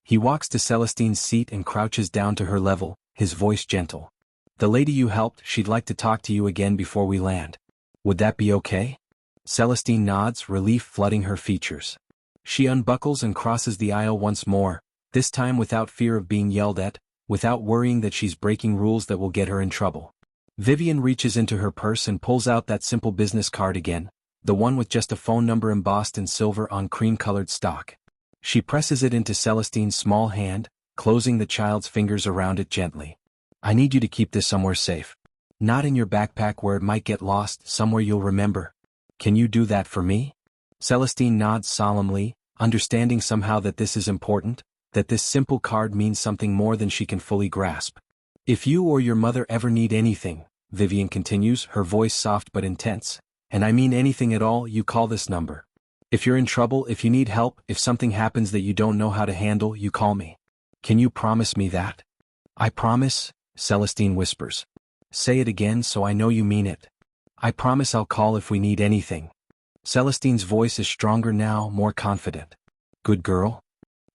He walks to Celestine's seat and crouches down to her level, his voice gentle. The lady you helped, she'd like to talk to you again before we land. Would that be okay? Celestine nods, relief flooding her features. She unbuckles and crosses the aisle once more, this time without fear of being yelled at, without worrying that she's breaking rules that will get her in trouble. Vivian reaches into her purse and pulls out that simple business card again, the one with just a phone number embossed in silver on cream-colored stock. She presses it into Celestine's small hand, closing the child's fingers around it gently. I need you to keep this somewhere safe. Not in your backpack where it might get lost, somewhere you'll remember. Can you do that for me? Celestine nods solemnly, understanding somehow that this is important, that this simple card means something more than she can fully grasp. If you or your mother ever need anything, Vivian continues, her voice soft but intense, and I mean anything at all, you call this number. If you're in trouble, if you need help, if something happens that you don't know how to handle, you call me. Can you promise me that? I promise, Celestine whispers. Say it again so I know you mean it. I promise I'll call if we need anything. Celestine's voice is stronger now, more confident. Good girl.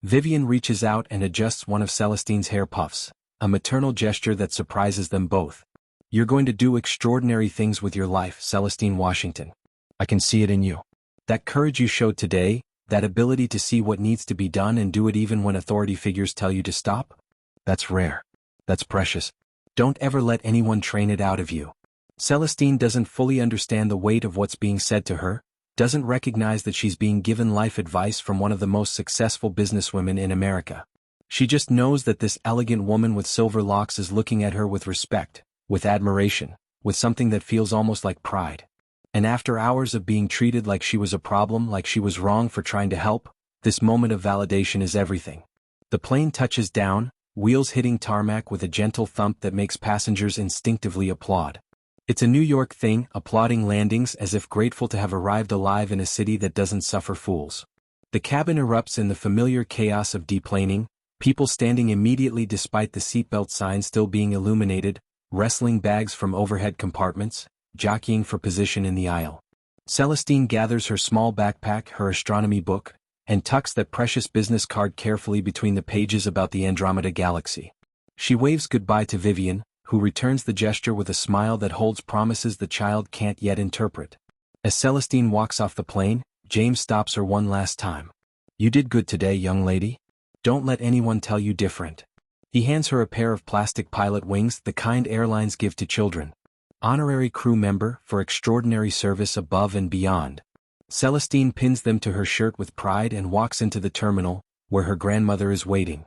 Vivian reaches out and adjusts one of Celestine's hair puffs, a maternal gesture that surprises them both. You're going to do extraordinary things with your life, Celestine Washington. I can see it in you. That courage you showed today, that ability to see what needs to be done and do it even when authority figures tell you to stop? That's rare. That's precious. Don't ever let anyone train it out of you. Celestine doesn't fully understand the weight of what's being said to her, doesn't recognize that she's being given life advice from one of the most successful businesswomen in America. She just knows that this elegant woman with silver locks is looking at her with respect, with admiration, with something that feels almost like pride. And after hours of being treated like she was a problem, like she was wrong for trying to help, this moment of validation is everything. The plane touches down, wheels hitting tarmac with a gentle thump that makes passengers instinctively applaud. It's a New York thing, applauding landings as if grateful to have arrived alive in a city that doesn't suffer fools. The cabin erupts in the familiar chaos of deplaning, people standing immediately despite the seatbelt sign still being illuminated, wrestling bags from overhead compartments, jockeying for position in the aisle. Celestine gathers her small backpack, her astronomy book, and tucks that precious business card carefully between the pages about the Andromeda Galaxy. She waves goodbye to Vivian, who returns the gesture with a smile that holds promises the child can't yet interpret. As Celestine walks off the plane, James stops her one last time. You did good today, young lady. Don't let anyone tell you different. He hands her a pair of plastic pilot wings, the kind airlines give to children. Honorary crew member for extraordinary service above and beyond. Celestine pins them to her shirt with pride and walks into the terminal, where her grandmother is waiting.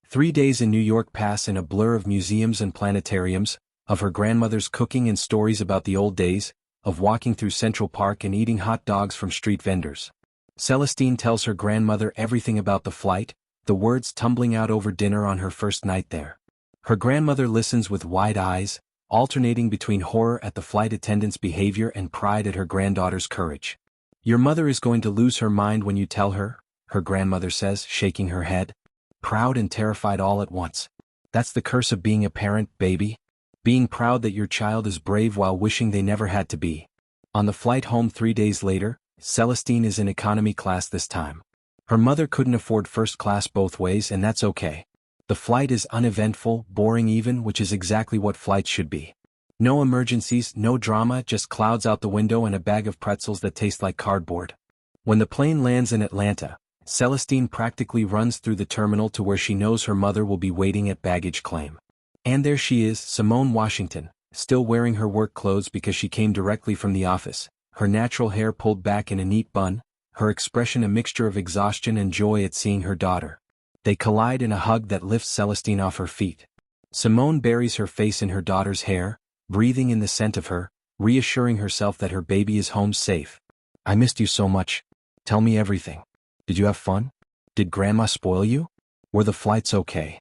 3 days in New York pass in a blur of museums and planetariums, of her grandmother's cooking and stories about the old days, of walking through Central Park and eating hot dogs from street vendors. Celestine tells her grandmother everything about the flight, the words tumbling out over dinner on her first night there. Her grandmother listens with wide eyes, alternating between horror at the flight attendant's behavior and pride at her granddaughter's courage. Your mother is going to lose her mind when you tell her, her grandmother says, shaking her head. Proud and terrified all at once. That's the curse of being a parent, baby. Being proud that your child is brave while wishing they never had to be. On the flight home 3 days later, Celestine is in economy class this time. Her mother couldn't afford first class both ways, and that's okay. The flight is uneventful, boring even, which is exactly what flights should be. No emergencies, no drama, just clouds out the window and a bag of pretzels that taste like cardboard. When the plane lands in Atlanta, Celestine practically runs through the terminal to where she knows her mother will be waiting at baggage claim. And there she is, Simone Washington, still wearing her work clothes because she came directly from the office, her natural hair pulled back in a neat bun, her expression a mixture of exhaustion and joy at seeing her daughter. They collide in a hug that lifts Celestine off her feet. Simone buries her face in her daughter's hair, breathing in the scent of her, reassuring herself that her baby is home safe. I missed you so much. Tell me everything. Did you have fun? Did Grandma spoil you? Were the flights okay?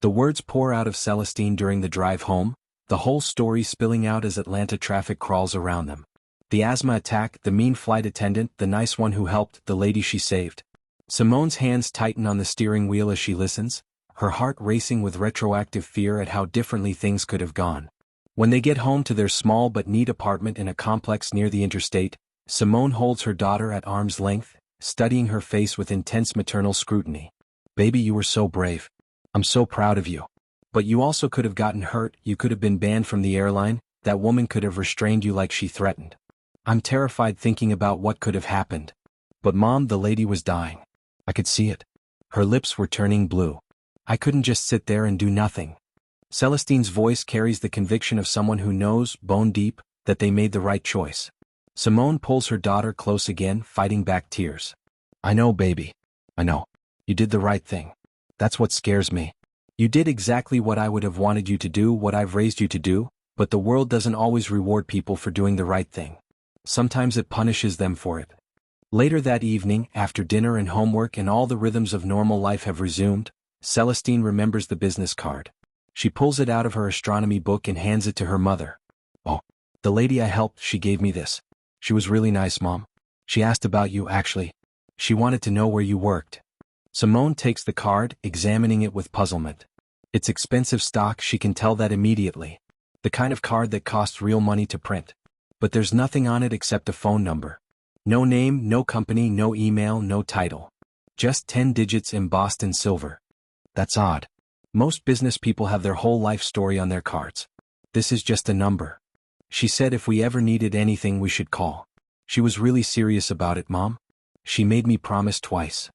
The words pour out of Celestine during the drive home, the whole story spilling out as Atlanta traffic crawls around them. The asthma attack, the mean flight attendant, the nice one who helped, the lady she saved. Simone's hands tighten on the steering wheel as she listens, her heart racing with retroactive fear at how differently things could have gone. When they get home to their small but neat apartment in a complex near the interstate, Simone holds her daughter at arm's length, studying her face with intense maternal scrutiny. Baby, you were so brave. I'm so proud of you. But you also could have gotten hurt, you could have been banned from the airline, that woman could have restrained you like she threatened. I'm terrified thinking about what could have happened. But Mom, the lady was dying. I could see it. Her lips were turning blue. I couldn't just sit there and do nothing. Celestine's voice carries the conviction of someone who knows, bone deep, that they made the right choice. Simone pulls her daughter close again, fighting back tears. I know, baby. I know. You did the right thing. That's what scares me. You did exactly what I would have wanted you to do, what I've raised you to do, but the world doesn't always reward people for doing the right thing. Sometimes it punishes them for it. Later that evening, after dinner and homework and all the rhythms of normal life have resumed, Celestine remembers the business card. She pulls it out of her astronomy book and hands it to her mother. Oh, the lady I helped, she gave me this. She was really nice, Mom. She asked about you, actually. She wanted to know where you worked. Simone takes the card, examining it with puzzlement. It's expensive stock, she can tell that immediately. The kind of card that costs real money to print. But there's nothing on it except a phone number. No name, no company, no email, no title. Just 10 digits embossed in silver. That's odd. Most business people have their whole life story on their cards. This is just a number. She said if we ever needed anything we should call. She was really serious about it, Mom. She made me promise twice.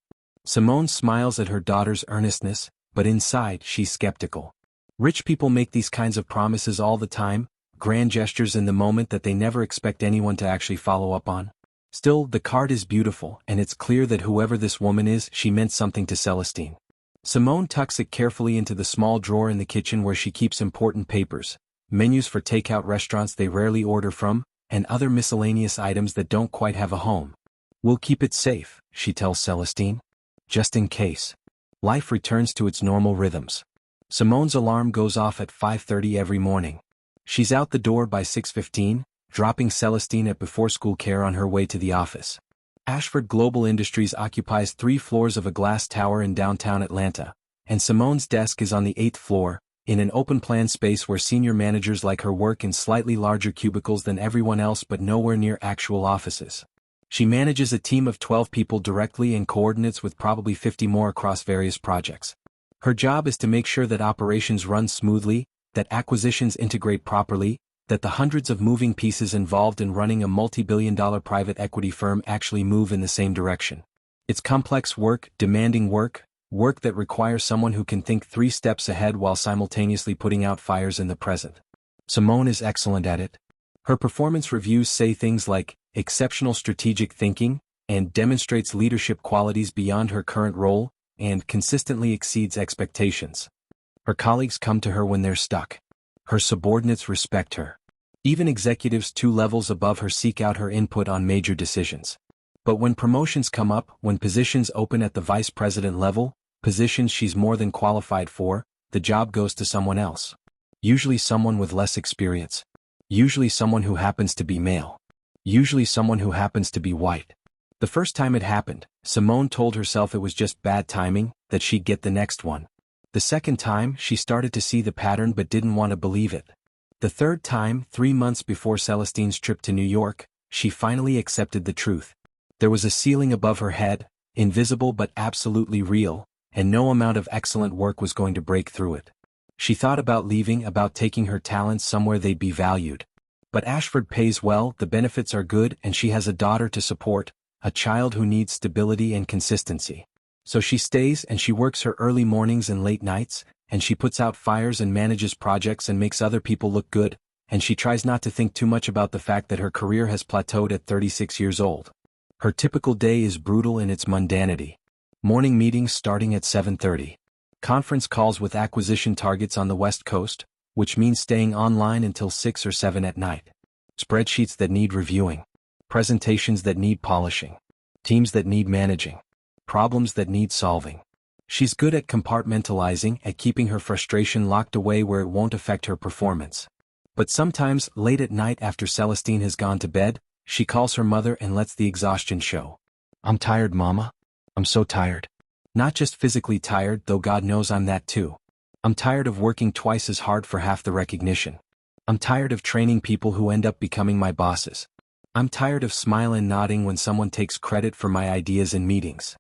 Simone smiles at her daughter's earnestness, but inside she's skeptical. Rich people make these kinds of promises all the time, grand gestures in the moment that they never expect anyone to actually follow up on. Still, the card is beautiful, and it's clear that whoever this woman is, she meant something to Celestine. Simone tucks it carefully into the small drawer in the kitchen where she keeps important papers, menus for takeout restaurants they rarely order from, and other miscellaneous items that don't quite have a home. We'll keep it safe, she tells Celestine. Just in case. Life returns to its normal rhythms. Simone's alarm goes off at 5:30 every morning. She's out the door by 6:15, dropping Celestine at before-school care on her way to the office. Ashford Global Industries occupies 3 floors of a glass tower in downtown Atlanta, and Simone's desk is on the 8th floor, in an open-plan space where senior managers like her work in slightly larger cubicles than everyone else but nowhere near actual offices. She manages a team of 12 people directly and coordinates with probably 50 more across various projects. Her job is to make sure that operations run smoothly, that acquisitions integrate properly, that the hundreds of moving pieces involved in running a multi-billion-dollar private equity firm actually move in the same direction. It's complex work, demanding work, work that requires someone who can think 3 steps ahead while simultaneously putting out fires in the present. Simone is excellent at it. Her performance reviews say things like, exceptional strategic thinking, and demonstrates leadership qualities beyond her current role, and consistently exceeds expectations. Her colleagues come to her when they're stuck. Her subordinates respect her. Even executives 2 levels above her seek out her input on major decisions. But when promotions come up, when positions open at the vice president level, positions she's more than qualified for, the job goes to someone else. Usually someone with less experience. Usually someone who happens to be male. Usually someone who happens to be white. The first time it happened, Simone told herself it was just bad timing, that she'd get the next one. The second time, she started to see the pattern but didn't want to believe it. The third time, 3 months before Celestine's trip to New York, she finally accepted the truth. There was a ceiling above her head, invisible but absolutely real, and no amount of excellent work was going to break through it. She thought about leaving, about taking her talents somewhere they'd be valued. But Ashford pays well, the benefits are good, and she has a daughter to support, a child who needs stability and consistency. So she stays and she works her early mornings and late nights, and she puts out fires and manages projects and makes other people look good, and she tries not to think too much about the fact that her career has plateaued at 36 years old. Her typical day is brutal in its mundanity. Morning meetings starting at 7:30. Conference calls with acquisition targets on the West Coast, which means staying online until 6 or 7 at night. Spreadsheets that need reviewing. Presentations that need polishing. Teams that need managing. Problems that need solving. She's good at compartmentalizing, at keeping her frustration locked away where it won't affect her performance. But sometimes, late at night after Celestine has gone to bed, she calls her mother and lets the exhaustion show. I'm tired, Mama. I'm so tired. Not just physically tired, though God knows I'm that too. I'm tired of working twice as hard for half the recognition. I'm tired of training people who end up becoming my bosses. I'm tired of smiling and nodding when someone takes credit for my ideas in meetings.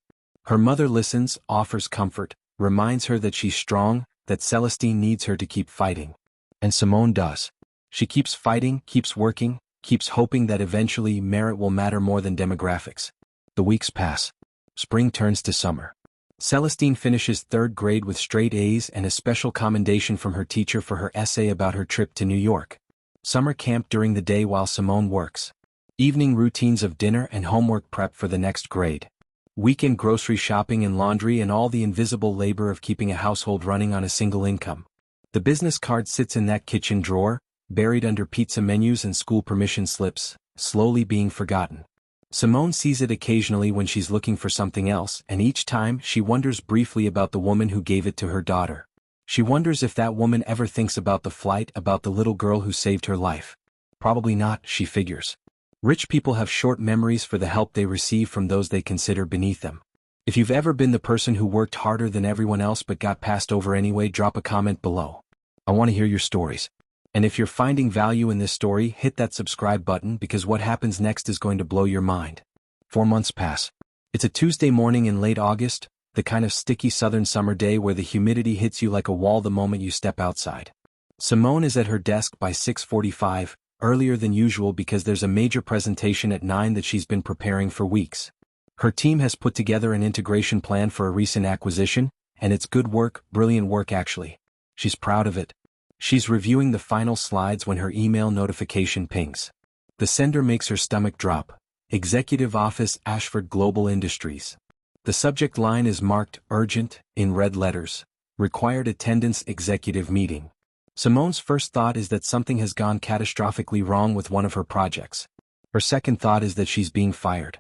Her mother listens, offers comfort, reminds her that she's strong, that Celestine needs her to keep fighting. And Simone does. She keeps fighting, keeps working, keeps hoping that eventually merit will matter more than demographics. The weeks pass. Spring turns to summer. Celestine finishes 3rd grade with straight A's and a special commendation from her teacher for her essay about her trip to New York. Summer camp during the day while Simone works. Evening routines of dinner and homework prep for the next grade. Weekend grocery shopping and laundry and all the invisible labor of keeping a household running on a single income. The business card sits in that kitchen drawer, buried under pizza menus and school permission slips, slowly being forgotten. Simone sees it occasionally when she's looking for something else, and each time she wonders briefly about the woman who gave it to her daughter. She wonders if that woman ever thinks about the flight, about the little girl who saved her life. Probably not, she figures. Rich people have short memories for the help they receive from those they consider beneath them. If you've ever been the person who worked harder than everyone else but got passed over anyway, drop a comment below. I want to hear your stories. And if you're finding value in this story, hit that subscribe button because what happens next is going to blow your mind. 4 months pass. It's a Tuesday morning in late August, the kind of sticky southern summer day where the humidity hits you like a wall the moment you step outside. Simone is at her desk by 6:45, earlier than usual because there's a major presentation at 9 that she's been preparing for weeks. Her team has put together an integration plan for a recent acquisition, and it's good work, brilliant work actually. She's proud of it. She's reviewing the final slides when her email notification pings. The sender makes her stomach drop. Executive Office, Ashford Global Industries. The subject line is marked urgent in red letters. Required attendance, executive meeting. Simone's first thought is that something has gone catastrophically wrong with one of her projects. Her second thought is that she's being fired.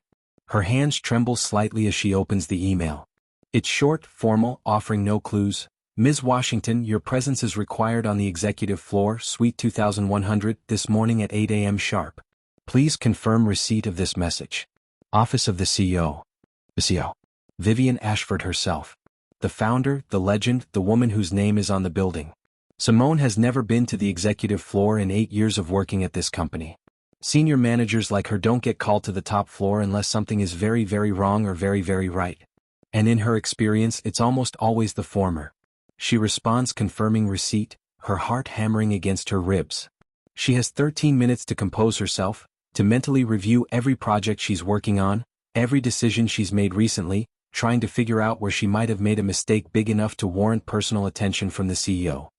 Her hands tremble slightly as she opens the email. It's short, formal, offering no clues. Ms. Washington, your presence is required on the executive floor, Suite 2100, this morning at 8 a.m. sharp. Please confirm receipt of this message. Office of the CEO. The CEO. Vivian Ashford herself. The founder, the legend, the woman whose name is on the building. Simone has never been to the executive floor in 8 years of working at this company. Senior managers like her don't get called to the top floor unless something is very, very wrong or very, very right. And in her experience, it's almost always the former. She responds confirming receipt, her heart hammering against her ribs. She has 13 minutes to compose herself, to mentally review every project she's working on, every decision she's made recently, trying to figure out where she might have made a mistake big enough to warrant personal attention from the CEO.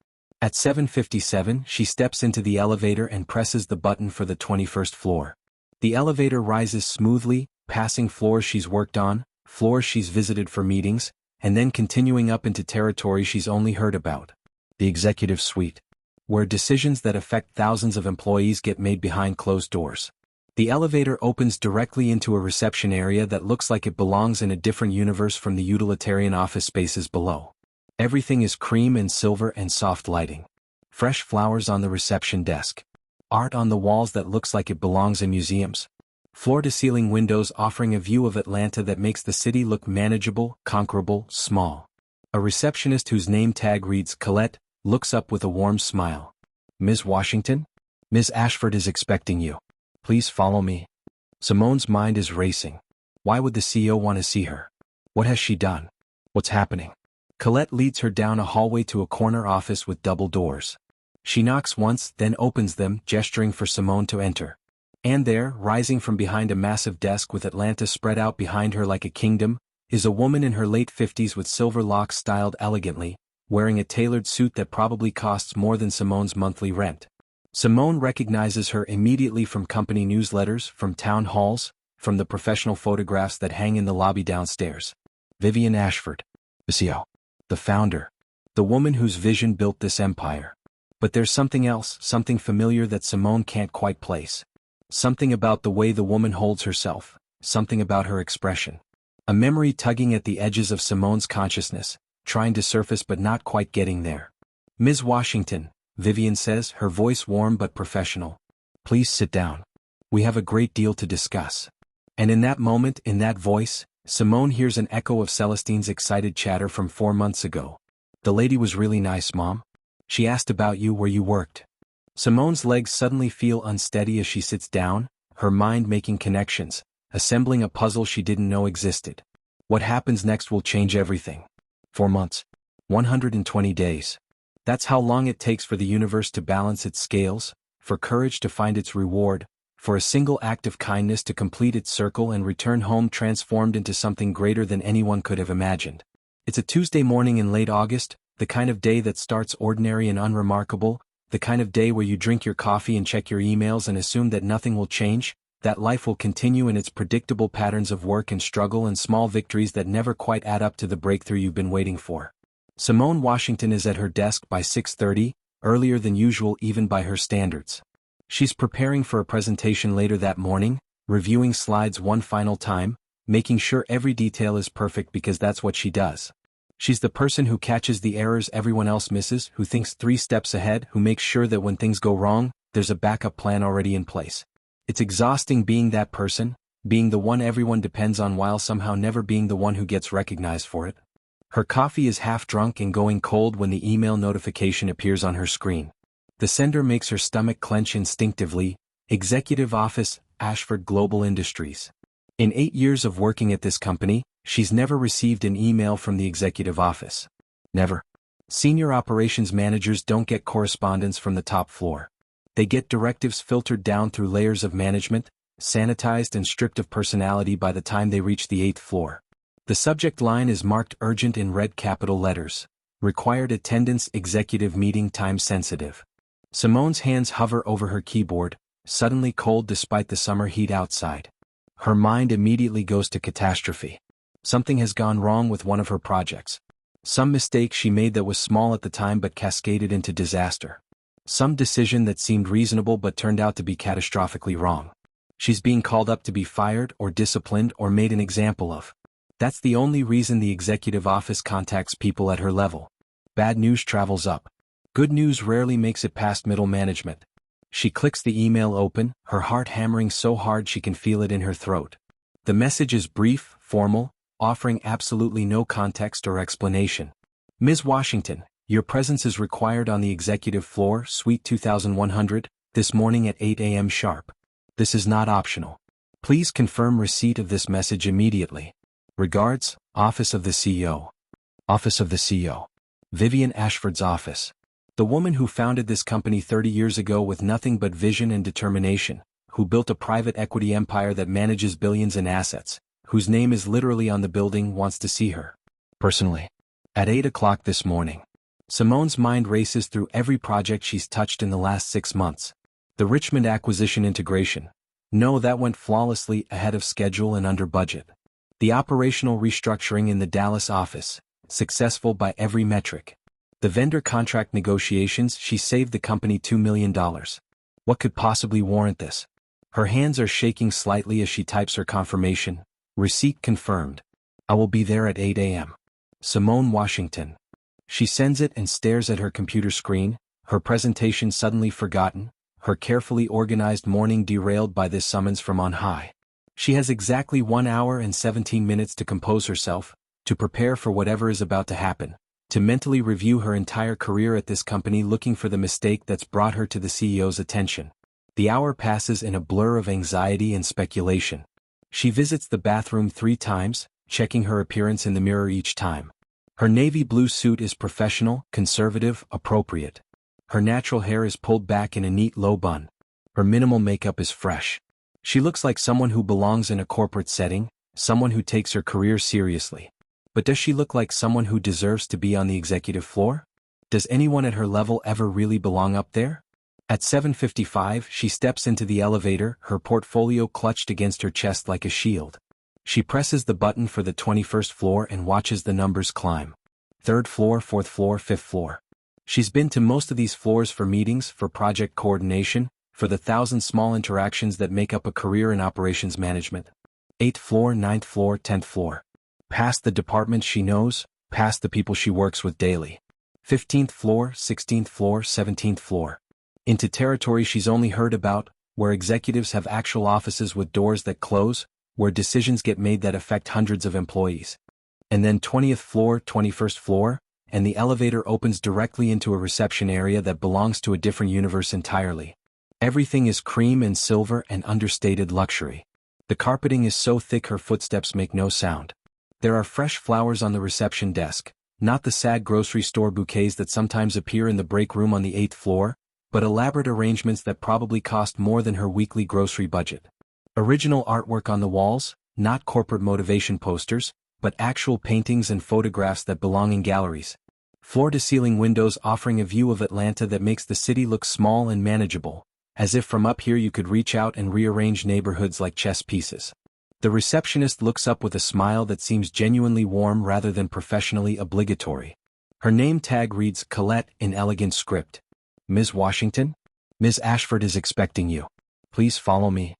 At 7:57, she steps into the elevator and presses the button for the 21st floor. The elevator rises smoothly, passing floors she's worked on, floors she's visited for meetings, and then continuing up into territory she's only heard about. The executive suite, where decisions that affect thousands of employees get made behind closed doors. The elevator opens directly into a reception area that looks like it belongs in a different universe from the utilitarian office spaces below. Everything is cream and silver and soft lighting. Fresh flowers on the reception desk. Art on the walls that looks like it belongs in museums. Floor-to-ceiling windows offering a view of Atlanta that makes the city look manageable, conquerable, small. A receptionist whose name tag reads Colette looks up with a warm smile. Ms. Washington? Ms. Ashford is expecting you. Please follow me. Simone's mind is racing. Why would the CEO want to see her? What has she done? What's happening? Colette leads her down a hallway to a corner office with double doors. She knocks once, then opens them, gesturing for Simone to enter. And there, rising from behind a massive desk with Atlanta spread out behind her like a kingdom, is a woman in her late 50s with silver locks styled elegantly, wearing a tailored suit that probably costs more than Simone's monthly rent. Simone recognizes her immediately from company newsletters, from town halls, from the professional photographs that hang in the lobby downstairs. Vivian Ashford. The CEO. The founder. The woman whose vision built this empire. But there's something else, something familiar that Simone can't quite place. Something about the way the woman holds herself, something about her expression. A memory tugging at the edges of Simone's consciousness, trying to surface but not quite getting there. Ms. Washington, Vivian says, her voice warm but professional. Please sit down. We have a great deal to discuss. And in that moment, in that voice, Simone hears an echo of Celestine's excited chatter from 4 months ago. The lady was really nice, Mom. She asked about you where you worked. Simone's legs suddenly feel unsteady as she sits down, her mind making connections, assembling a puzzle she didn't know existed. What happens next will change everything. 4 months. 120 days. That's how long it takes for the universe to balance its scales, for courage to find its reward, for a single act of kindness to complete its circle and return home transformed into something greater than anyone could have imagined. It's a Tuesday morning in late August, the kind of day that starts ordinary and unremarkable, the kind of day where you drink your coffee and check your emails and assume that nothing will change, that life will continue in its predictable patterns of work and struggle and small victories that never quite add up to the breakthrough you've been waiting for. Simone Washington is at her desk by 6:30, earlier than usual even by her standards. She's preparing for a presentation later that morning, reviewing slides one final time, making sure every detail is perfect because that's what she does. She's the person who catches the errors everyone else misses, who thinks 3 steps ahead, who makes sure that when things go wrong, there's a backup plan already in place. It's exhausting being that person, being the one everyone depends on while somehow never being the one who gets recognized for it. Her coffee is half drunk and going cold when the email notification appears on her screen. The sender makes her stomach clench instinctively. Executive Office, Ashford Global Industries. In 8 years of working at this company, she's never received an email from the executive office. Never. Senior operations managers don't get correspondence from the top floor. They get directives filtered down through layers of management, sanitized and stripped of personality by the time they reach the 8th floor. The subject line is marked urgent in red capital letters. Required attendance, executive meeting, time sensitive. Simone's hands hover over her keyboard, suddenly cold despite the summer heat outside. Her mind immediately goes to catastrophe. Something has gone wrong with one of her projects. Some mistake she made that was small at the time but cascaded into disaster. Some decision that seemed reasonable but turned out to be catastrophically wrong. She's being called up to be fired or disciplined or made an example of. That's the only reason the executive office contacts people at her level. Bad news travels up. Good news rarely makes it past middle management. She clicks the email open, her heart hammering so hard she can feel it in her throat. The message is brief, formal, offering absolutely no context or explanation. Ms. Washington, your presence is required on the executive floor, Suite 2100, this morning at 8 a.m. sharp. This is not optional. Please confirm receipt of this message immediately. Regards, Office of the CEO. Office of the CEO. Vivian Ashford's office. The woman who founded this company 30 years ago with nothing but vision and determination, who built a private equity empire that manages billions in assets, whose name is literally on the building, wants to see her. Personally. At 8 o'clock this morning. Simone's mind races through every project she's touched in the last 6 months. The Richmond acquisition integration. No, that went flawlessly, ahead of schedule and under budget. The operational restructuring in the Dallas office, successful by every metric. The vendor contract negotiations, she saved the company $2 million. What could possibly warrant this? Her hands are shaking slightly as she types her confirmation. Receipt confirmed. I will be there at 8 a.m. Simone Washington. She sends it and stares at her computer screen, her presentation suddenly forgotten, her carefully organized morning derailed by this summons from on high. She has exactly 1 hour and 17 minutes to compose herself, to prepare for whatever is about to happen, to mentally review her entire career at this company looking for the mistake that's brought her to the CEO's attention. The hour passes in a blur of anxiety and speculation. She visits the bathroom 3 times, checking her appearance in the mirror each time. Her navy blue suit is professional, conservative, appropriate. Her natural hair is pulled back in a neat low bun. Her minimal makeup is fresh. She looks like someone who belongs in a corporate setting, someone who takes her career seriously. But does she look like someone who deserves to be on the executive floor? Does anyone at her level ever really belong up there? At 7:55, she steps into the elevator, her portfolio clutched against her chest like a shield. She presses the button for the 21st floor and watches the numbers climb. 3rd floor, 4th floor, 5th floor. She's been to most of these floors for meetings, for project coordination, for the 1,000 small interactions that make up a career in operations management. 8th floor, 9th floor, 10th floor. Past the departments she knows, past the people she works with daily. 15th floor, 16th floor, 17th floor. Into territory she's only heard about, where executives have actual offices with doors that close, where decisions get made that affect hundreds of employees. And then 20th floor, 21st floor, and the elevator opens directly into a reception area that belongs to a different universe entirely. Everything is cream and silver and understated luxury. The carpeting is so thick her footsteps make no sound. There are fresh flowers on the reception desk, not the sad grocery store bouquets that sometimes appear in the break room on the 8th floor, but elaborate arrangements that probably cost more than her weekly grocery budget. Original artwork on the walls, not corporate motivation posters, but actual paintings and photographs that belong in galleries. Floor-to-ceiling windows offering a view of Atlanta that makes the city look small and manageable, as if from up here you could reach out and rearrange neighborhoods like chess pieces. The receptionist looks up with a smile that seems genuinely warm rather than professionally obligatory. Her name tag reads Colette in elegant script. Ms. Washington? Ms. Ashford is expecting you. Please follow me.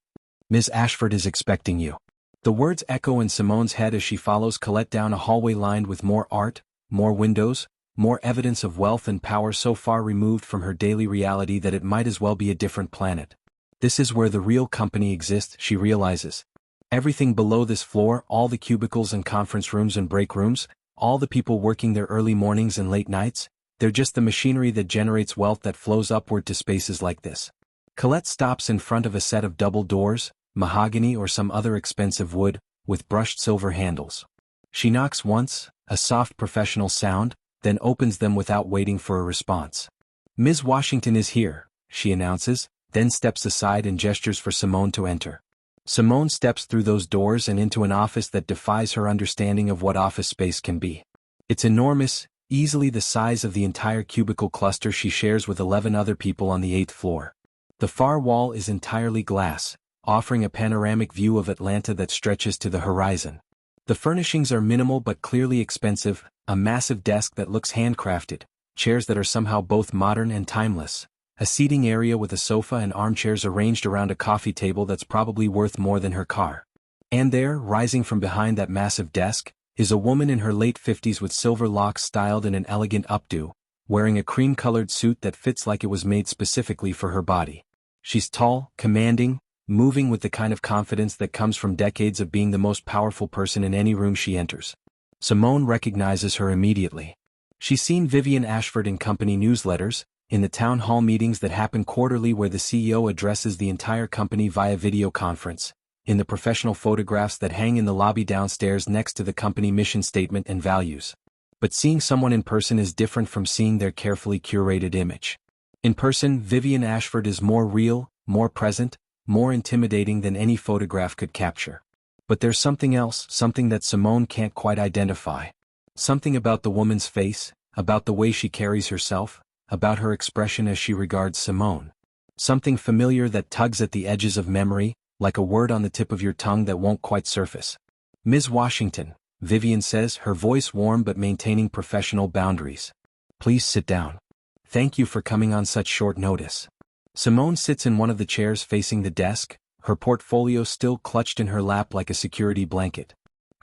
Ms. Ashford is expecting you. The words echo in Simone's head as she follows Colette down a hallway lined with more art, more windows, more evidence of wealth and power so far removed from her daily reality that it might as well be a different planet. This is where the real company exists, she realizes. Everything below this floor, all the cubicles and conference rooms and break rooms, all the people working their early mornings and late nights, they're just the machinery that generates wealth that flows upward to spaces like this. Colette stops in front of a set of double doors, mahogany or some other expensive wood, with brushed silver handles. She knocks once, a soft professional sound, then opens them without waiting for a response. Ms. Washington is here, she announces, then steps aside and gestures for Simone to enter. Simone steps through those doors and into an office that defies her understanding of what office space can be. It's enormous, easily the size of the entire cubicle cluster she shares with 11 other people on the 8th floor. The far wall is entirely glass, offering a panoramic view of Atlanta that stretches to the horizon. The furnishings are minimal but clearly expensive, a massive desk that looks handcrafted, chairs that are somehow both modern and timeless, a seating area with a sofa and armchairs arranged around a coffee table that's probably worth more than her car. And there, rising from behind that massive desk, is a woman in her late 50s with silver locks styled in an elegant updo, wearing a cream-colored suit that fits like it was made specifically for her body. She's tall, commanding, moving with the kind of confidence that comes from decades of being the most powerful person in any room she enters. Simone recognizes her immediately. She's seen Vivian Ashford in company newsletters, in the town hall meetings that happen quarterly where the CEO addresses the entire company via video conference, in the professional photographs that hang in the lobby downstairs next to the company mission statement and values. But seeing someone in person is different from seeing their carefully curated image. In person, Vivian Ashford is more real, more present, more intimidating than any photograph could capture. But there's something else, something that Simone can't quite identify. Something about the woman's face, about the way she carries herself, about her expression as she regards Simone. Something familiar that tugs at the edges of memory, like a word on the tip of your tongue that won't quite surface. Ms. Washington, Vivian says, her voice warm but maintaining professional boundaries. Please sit down. Thank you for coming on such short notice. Simone sits in one of the chairs facing the desk, her portfolio still clutched in her lap like a security blanket.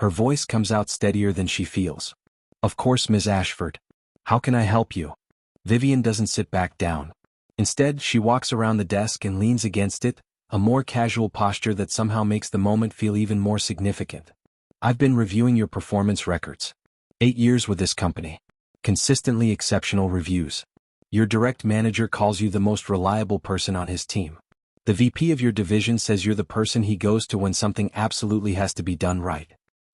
Her voice comes out steadier than she feels. Of course, Ms. Ashford. How can I help you? Vivian doesn't sit back down. Instead, she walks around the desk and leans against it, a more casual posture that somehow makes the moment feel even more significant. I've been reviewing your performance records. 8 years with this company. Consistently exceptional reviews. Your direct manager calls you the most reliable person on his team. The VP of your division says you're the person he goes to when something absolutely has to be done right.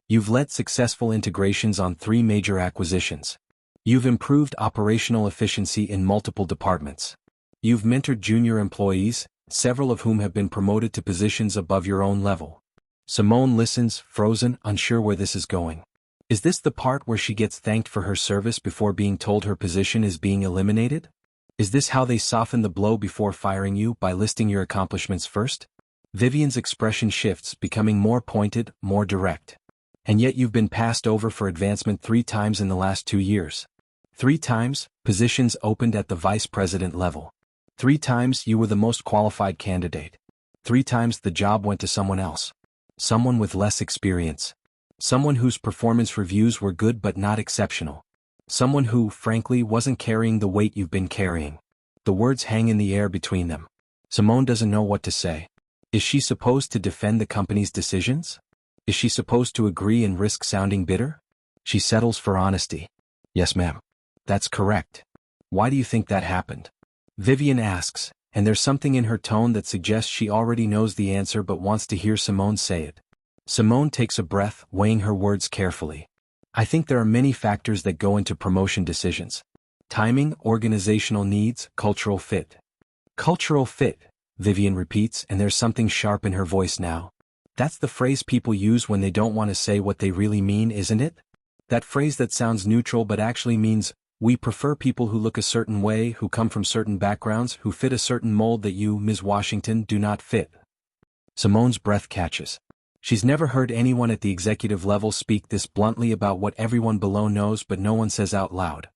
You've led successful integrations on 3 major acquisitions. You've improved operational efficiency in multiple departments. You've mentored junior employees, several of whom have been promoted to positions above your own level. Simone listens, frozen, unsure where this is going. Is this the part where she gets thanked for her service before being told her position is being eliminated? Is this how they soften the blow before firing you, by listing your accomplishments first? Vivian's expression shifts, becoming more pointed, more direct. And yet you've been passed over for advancement 3 times in the last 2 years. 3 times, positions opened at the vice president level. 3 times you were the most qualified candidate. 3 times the job went to someone else. Someone with less experience. Someone whose performance reviews were good but not exceptional. Someone who, frankly, wasn't carrying the weight you've been carrying. The words hang in the air between them. Simone doesn't know what to say. Is she supposed to defend the company's decisions? Is she supposed to agree and risk sounding bitter? She settles for honesty. Yes, ma'am. That's correct. Why do you think that happened? Vivian asks, and there's something in her tone that suggests she already knows the answer but wants to hear Simone say it. Simone takes a breath, weighing her words carefully. I think there are many factors that go into promotion decisions. Timing, organizational needs, cultural fit. Cultural fit, Vivian repeats, and there's something sharp in her voice now. That's the phrase people use when they don't want to say what they really mean, isn't it? That phrase that sounds neutral but actually means, we prefer people who look a certain way, who come from certain backgrounds, who fit a certain mold that you, Ms. Washington, do not fit. Simone's breath catches. She's never heard anyone at the executive level speak this bluntly about what everyone below knows but no one says out loud.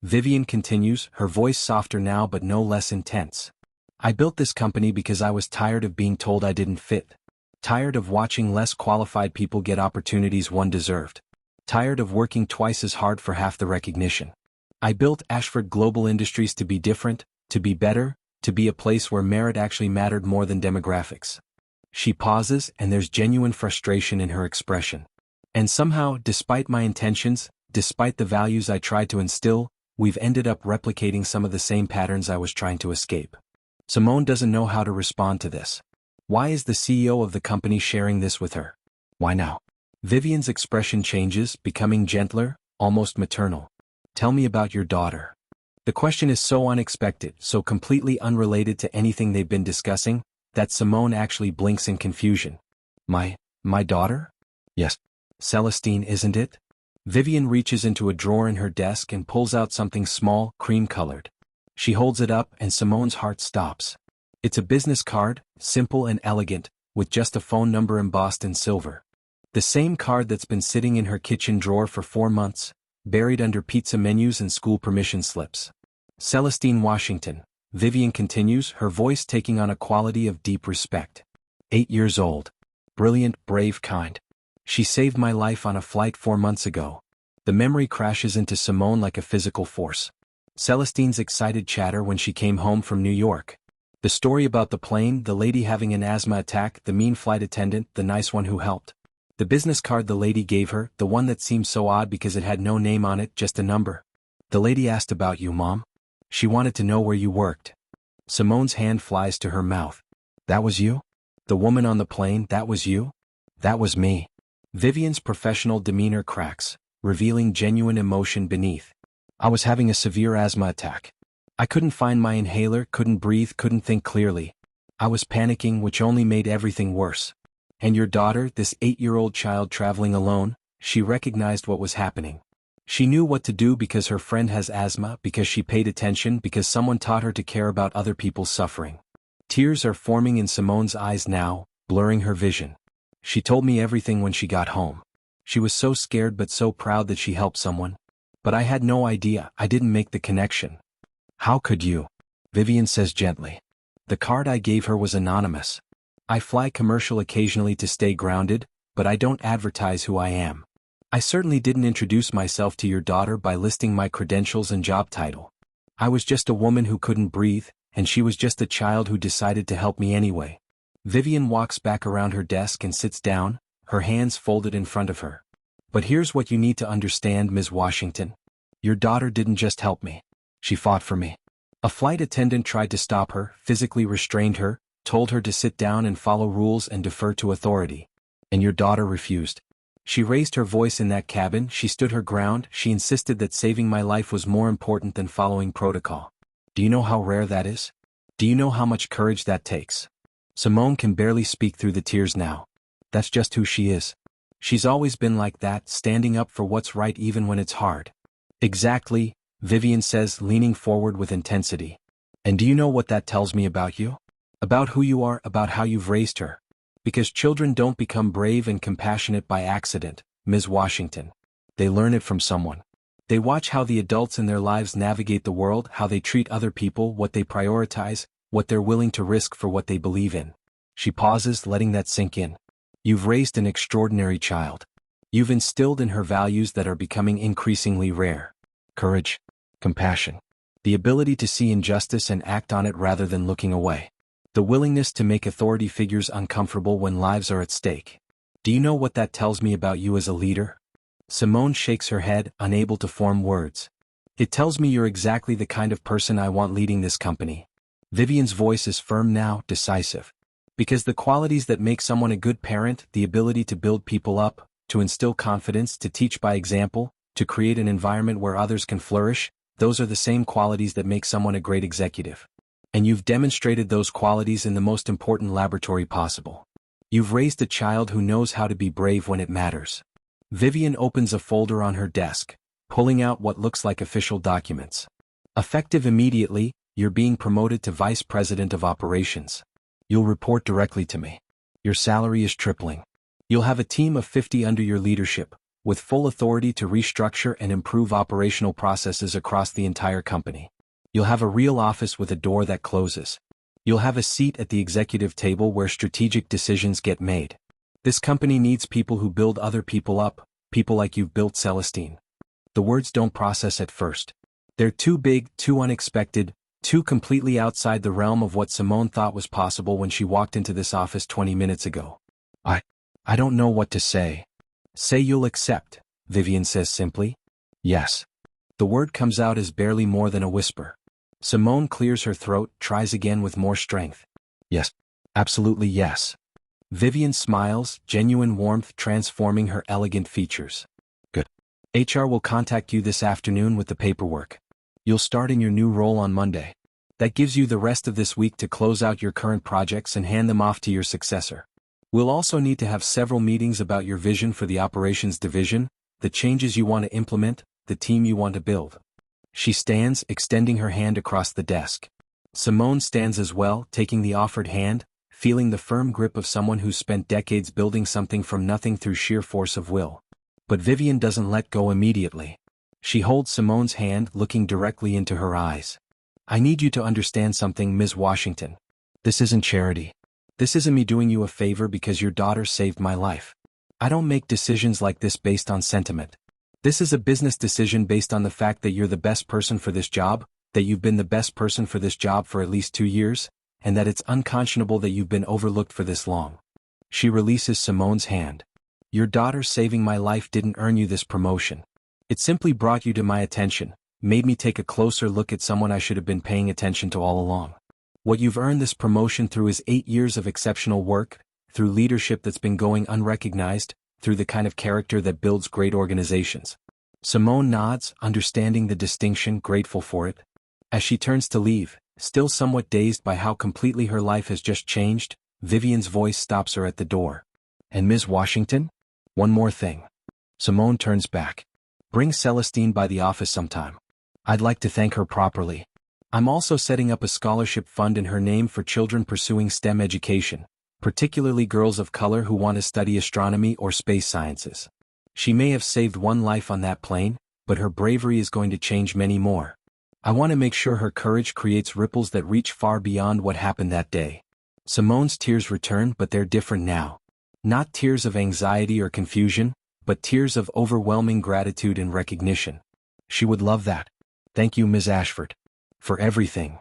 Vivian continues, her voice softer now but no less intense. I built this company because I was tired of being told I didn't fit. Tired of watching less qualified people get opportunities one deserved. Tired of working twice as hard for half the recognition. I built Ashford Global Industries to be different, to be better, to be a place where merit actually mattered more than demographics. She pauses, and there's genuine frustration in her expression. And somehow, despite my intentions, despite the values I tried to instill, we've ended up replicating some of the same patterns I was trying to escape. Simone doesn't know how to respond to this. Why is the CEO of the company sharing this with her? Why now? Vivian's expression changes, becoming gentler, almost maternal. Tell me about your daughter. The question is so unexpected, so completely unrelated to anything they've been discussing, that Simone actually blinks in confusion. My daughter? Yes. Celestine, isn't it? Vivian reaches into a drawer in her desk and pulls out something small, cream-colored. She holds it up and Simone's heart stops. It's a business card, simple and elegant, with just a phone number embossed in silver. The same card that's been sitting in her kitchen drawer for 4 months, buried under pizza menus and school permission slips. Celestine Washington, Vivian continues, her voice taking on a quality of deep respect. 8 years old. Brilliant, brave, kind. She saved my life on a flight 4 months ago. The memory crashes into Simone like a physical force. Celestine's excited chatter when she came home from New York. The story about the plane, the lady having an asthma attack, the mean flight attendant, the nice one who helped. The business card the lady gave her, the one that seemed so odd because it had no name on it, just a number. The lady asked about you, Mom. She wanted to know where you worked. Simone's hand flies to her mouth. That was you? The woman on the plane, that was you? That was me. Vivian's professional demeanor cracks, revealing genuine emotion beneath. I was having a severe asthma attack. I couldn't find my inhaler, couldn't breathe, couldn't think clearly. I was panicking, which only made everything worse. And your daughter, this 8-year-old child traveling alone, she recognized what was happening. She knew what to do because her friend has asthma, because she paid attention, because someone taught her to care about other people's suffering. Tears are forming in Simone's eyes now, blurring her vision. She told me everything when she got home. She was so scared but so proud that she helped someone. But I had no idea, I didn't make the connection. How could you? Vivian says gently. The card I gave her was anonymous. I fly commercial occasionally to stay grounded, but I don't advertise who I am. I certainly didn't introduce myself to your daughter by listing my credentials and job title. I was just a woman who couldn't breathe, and she was just a child who decided to help me anyway. Vivian walks back around her desk and sits down, her hands folded in front of her. But here's what you need to understand, Ms. Washington. Your daughter didn't just help me. She fought for me. A flight attendant tried to stop her, physically restrained her, told her to sit down and follow rules and defer to authority. And your daughter refused. She raised her voice in that cabin, she stood her ground, she insisted that saving my life was more important than following protocol. Do you know how rare that is? Do you know how much courage that takes? Simone can barely speak through the tears now. That's just who she is. She's always been like that, standing up for what's right even when it's hard. Exactly, Vivian says, leaning forward with intensity. And do you know what that tells me about you? About who you are, about how you've raised her. Because children don't become brave and compassionate by accident, Ms. Washington. They learn it from someone. They watch how the adults in their lives navigate the world, how they treat other people, what they prioritize, what they're willing to risk for what they believe in. She pauses, letting that sink in. You've raised an extraordinary child. You've instilled in her values that are becoming increasingly rare. Courage, compassion, the ability to see injustice and act on it rather than looking away. The willingness to make authority figures uncomfortable when lives are at stake. Do you know what that tells me about you as a leader? Simone shakes her head, unable to form words. It tells me you're exactly the kind of person I want leading this company. Vivian's voice is firm now, decisive. Because the qualities that make someone a good parent, the ability to build people up, to instill confidence, to teach by example, to create an environment where others can flourish, those are the same qualities that make someone a great executive. And you've demonstrated those qualities in the most important laboratory possible. You've raised a child who knows how to be brave when it matters. Vivian opens a folder on her desk, pulling out what looks like official documents. Effective immediately, you're being promoted to Vice President of Operations. You'll report directly to me. Your salary is tripling. You'll have a team of 50 under your leadership, with full authority to restructure and improve operational processes across the entire company. You'll have a real office with a door that closes. You'll have a seat at the executive table where strategic decisions get made. This company needs people who build other people up, people like you've built Celestine. The words don't process at first. They're too big, too unexpected, too completely outside the realm of what Simone thought was possible when she walked into this office 20 minutes ago. I don't know what to say. Say you'll accept, Vivian says simply. Yes. The word comes out as barely more than a whisper. Simone clears her throat, tries again with more strength. Yes. Absolutely yes. Vivian smiles, genuine warmth transforming her elegant features. Good. HR will contact you this afternoon with the paperwork. You'll start in your new role on Monday. That gives you the rest of this week to close out your current projects and hand them off to your successor. We'll also need to have several meetings about your vision for the operations division, the changes you want to implement, the team you want to build. She stands, extending her hand across the desk. Simone stands as well, taking the offered hand, feeling the firm grip of someone who's spent decades building something from nothing through sheer force of will. But Vivian doesn't let go immediately. She holds Simone's hand, looking directly into her eyes. I need you to understand something, Ms. Washington. This isn't charity. This isn't me doing you a favor because your daughter saved my life. I don't make decisions like this based on sentiment. This is a business decision based on the fact that you're the best person for this job, that you've been the best person for this job for at least 2 years, and that it's unconscionable that you've been overlooked for this long. She releases Simone's hand. Your daughter saving my life didn't earn you this promotion. It simply brought you to my attention, made me take a closer look at someone I should have been paying attention to all along. What you've earned this promotion through is 8 years of exceptional work, through leadership that's been going unrecognized, through the kind of character that builds great organizations. Simone nods, understanding the distinction, grateful for it. As she turns to leave, still somewhat dazed by how completely her life has just changed, Vivian's voice stops her at the door. And Ms. Washington? One more thing. Simone turns back. Bring Celestine by the office sometime. I'd like to thank her properly. I'm also setting up a scholarship fund in her name for children pursuing STEM education, particularly girls of color who want to study astronomy or space sciences. She may have saved one life on that plane, but her bravery is going to change many more. I want to make sure her courage creates ripples that reach far beyond what happened that day. Simone's tears return, but they're different now. Not tears of anxiety or confusion, but tears of overwhelming gratitude and recognition. She would love that. Thank you, Ms. Ashford. For everything.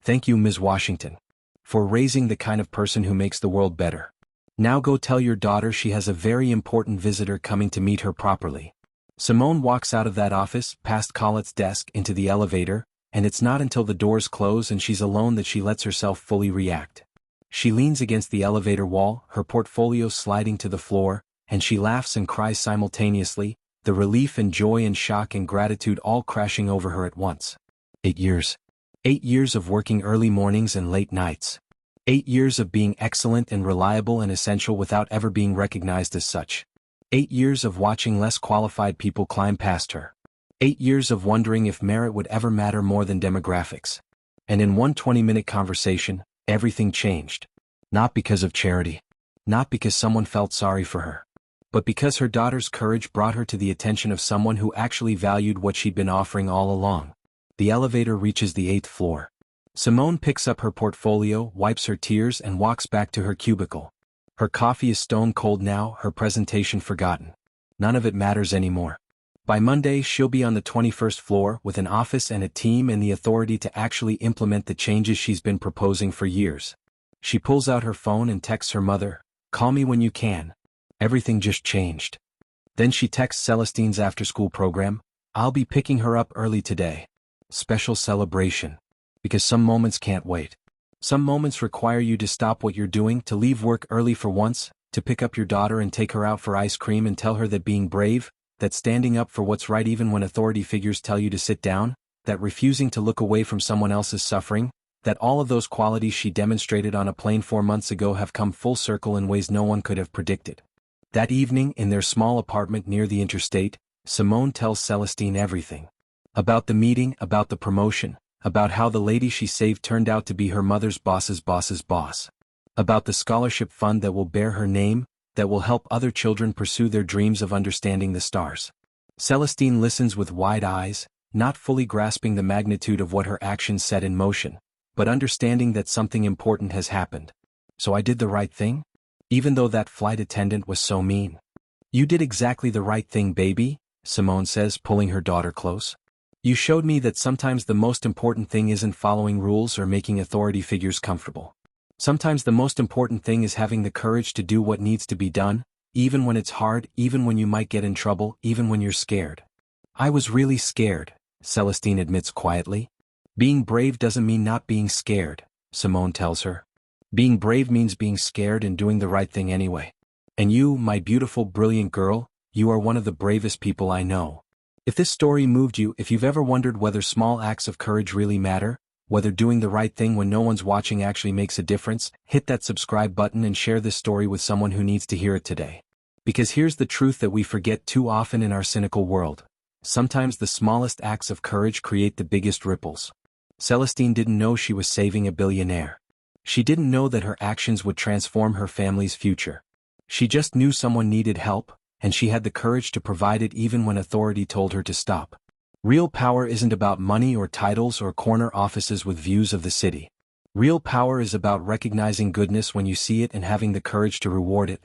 Thank you, Ms. Washington. For raising the kind of person who makes the world better. Now go tell your daughter she has a very important visitor coming to meet her properly. Simone walks out of that office, past Collett's desk, into the elevator, and it's not until the doors close and she's alone that she lets herself fully react. She leans against the elevator wall, her portfolio sliding to the floor, and she laughs and cries simultaneously, the relief and joy and shock and gratitude all crashing over her at once. 8 years. 8 years of working early mornings and late nights. 8 years of being excellent and reliable and essential without ever being recognized as such. 8 years of watching less qualified people climb past her. 8 years of wondering if merit would ever matter more than demographics. And in one 20-minute conversation, everything changed. Not because of charity. Not because someone felt sorry for her. But because her daughter's courage brought her to the attention of someone who actually valued what she'd been offering all along. The elevator reaches the 8th floor. Simone picks up her portfolio, wipes her tears, and walks back to her cubicle. Her coffee is stone cold now, her presentation forgotten. None of it matters anymore. By Monday, she'll be on the 21st floor with an office and a team and the authority to actually implement the changes she's been proposing for years. She pulls out her phone and texts her mother, "Call me when you can. Everything just changed." Then she texts Celestine's after-school program, "I'll be picking her up early today. Special celebration. Because some moments can't wait." Some moments require you to stop what you're doing, to leave work early for once, to pick up your daughter and take her out for ice cream and tell her that being brave, that standing up for what's right even when authority figures tell you to sit down, that refusing to look away from someone else's suffering, that all of those qualities she demonstrated on a plane 4 months ago have come full circle in ways no one could have predicted. That evening, in their small apartment near the interstate, Simone tells Celestine everything. About the meeting, about the promotion, about how the lady she saved turned out to be her mother's boss's boss's boss. About the scholarship fund that will bear her name, that will help other children pursue their dreams of understanding the stars. Celestine listens with wide eyes, not fully grasping the magnitude of what her actions set in motion, but understanding that something important has happened. So I did the right thing? Even though that flight attendant was so mean. You did exactly the right thing, baby, Simone says, pulling her daughter close. You showed me that sometimes the most important thing isn't following rules or making authority figures comfortable. Sometimes the most important thing is having the courage to do what needs to be done, even when it's hard, even when you might get in trouble, even when you're scared. I was really scared, Celestine admits quietly. Being brave doesn't mean not being scared, Simone tells her. Being brave means being scared and doing the right thing anyway. And you, my beautiful, brilliant girl, you are one of the bravest people I know. If this story moved you, if you've ever wondered whether small acts of courage really matter, whether doing the right thing when no one's watching actually makes a difference, hit that subscribe button and share this story with someone who needs to hear it today. Because here's the truth that we forget too often in our cynical world. Sometimes the smallest acts of courage create the biggest ripples. Celestine didn't know she was saving a billionaire. She didn't know that her actions would transform her family's future. She just knew someone needed help, and she had the courage to provide it even when authority told her to stop. Real power isn't about money or titles or corner offices with views of the city. Real power is about recognizing goodness when you see it and having the courage to reward it.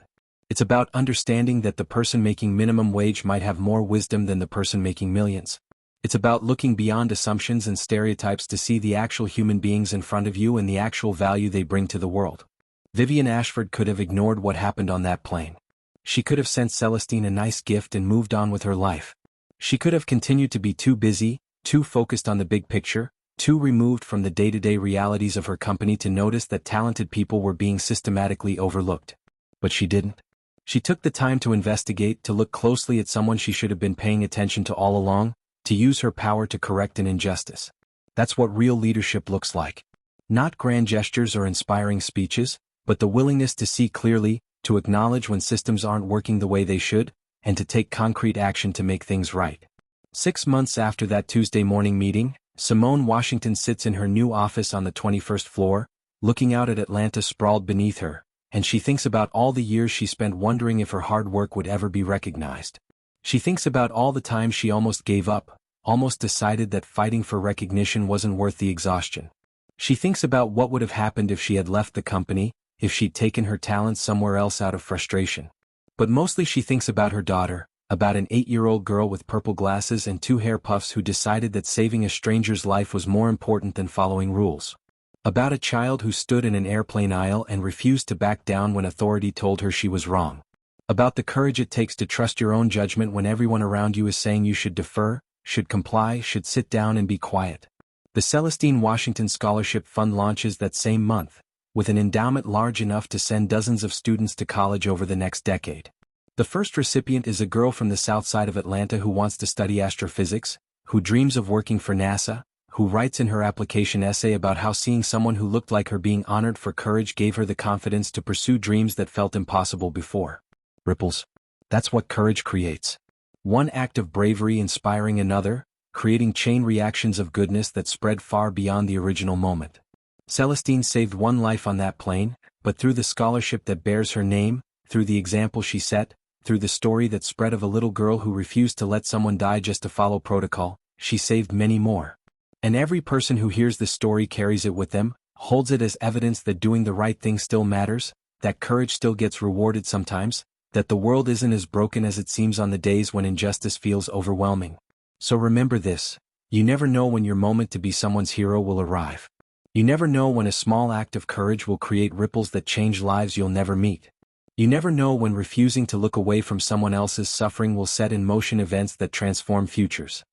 It's about understanding that the person making minimum wage might have more wisdom than the person making millions. It's about looking beyond assumptions and stereotypes to see the actual human beings in front of you and the actual value they bring to the world. Vivian Ashford could have ignored what happened on that plane. She could have sent Celestine a nice gift and moved on with her life. She could have continued to be too busy, too focused on the big picture, too removed from the day-to-day realities of her company to notice that talented people were being systematically overlooked. But she didn't. She took the time to investigate, to look closely at someone she should have been paying attention to all along, to use her power to correct an injustice. That's what real leadership looks like. Not grand gestures or inspiring speeches, but the willingness to see clearly, to acknowledge when systems aren't working the way they should, and to take concrete action to make things right. 6 months after that Tuesday morning meeting, Simone Washington sits in her new office on the 21st floor, looking out at Atlanta sprawled beneath her, and she thinks about all the years she spent wondering if her hard work would ever be recognized. She thinks about all the times she almost gave up, almost decided that fighting for recognition wasn't worth the exhaustion. She thinks about what would have happened if she had left the company, if she'd taken her talents somewhere else out of frustration. But mostly she thinks about her daughter, about an 8-year-old girl with purple glasses and 2 hair puffs who decided that saving a stranger's life was more important than following rules. About a child who stood in an airplane aisle and refused to back down when authority told her she was wrong. About the courage it takes to trust your own judgment when everyone around you is saying you should defer, should comply, should sit down and be quiet. The Celestine Washington Scholarship Fund launches that same month, with an endowment large enough to send dozens of students to college over the next decade. The first recipient is a girl from the south side of Atlanta who wants to study astrophysics, who dreams of working for NASA, who writes in her application essay about how seeing someone who looked like her being honored for courage gave her the confidence to pursue dreams that felt impossible before. Ripples. That's what courage creates. One act of bravery inspiring another, creating chain reactions of goodness that spread far beyond the original moment. Celestine saved one life on that plane, but through the scholarship that bears her name, through the example she set, through the story that spread of a little girl who refused to let someone die just to follow protocol, she saved many more. And every person who hears this story carries it with them, holds it as evidence that doing the right thing still matters, that courage still gets rewarded sometimes, that the world isn't as broken as it seems on the days when injustice feels overwhelming. So remember this: you never know when your moment to be someone's hero will arrive. You never know when a small act of courage will create ripples that change lives you'll never meet. You never know when refusing to look away from someone else's suffering will set in motion events that transform futures.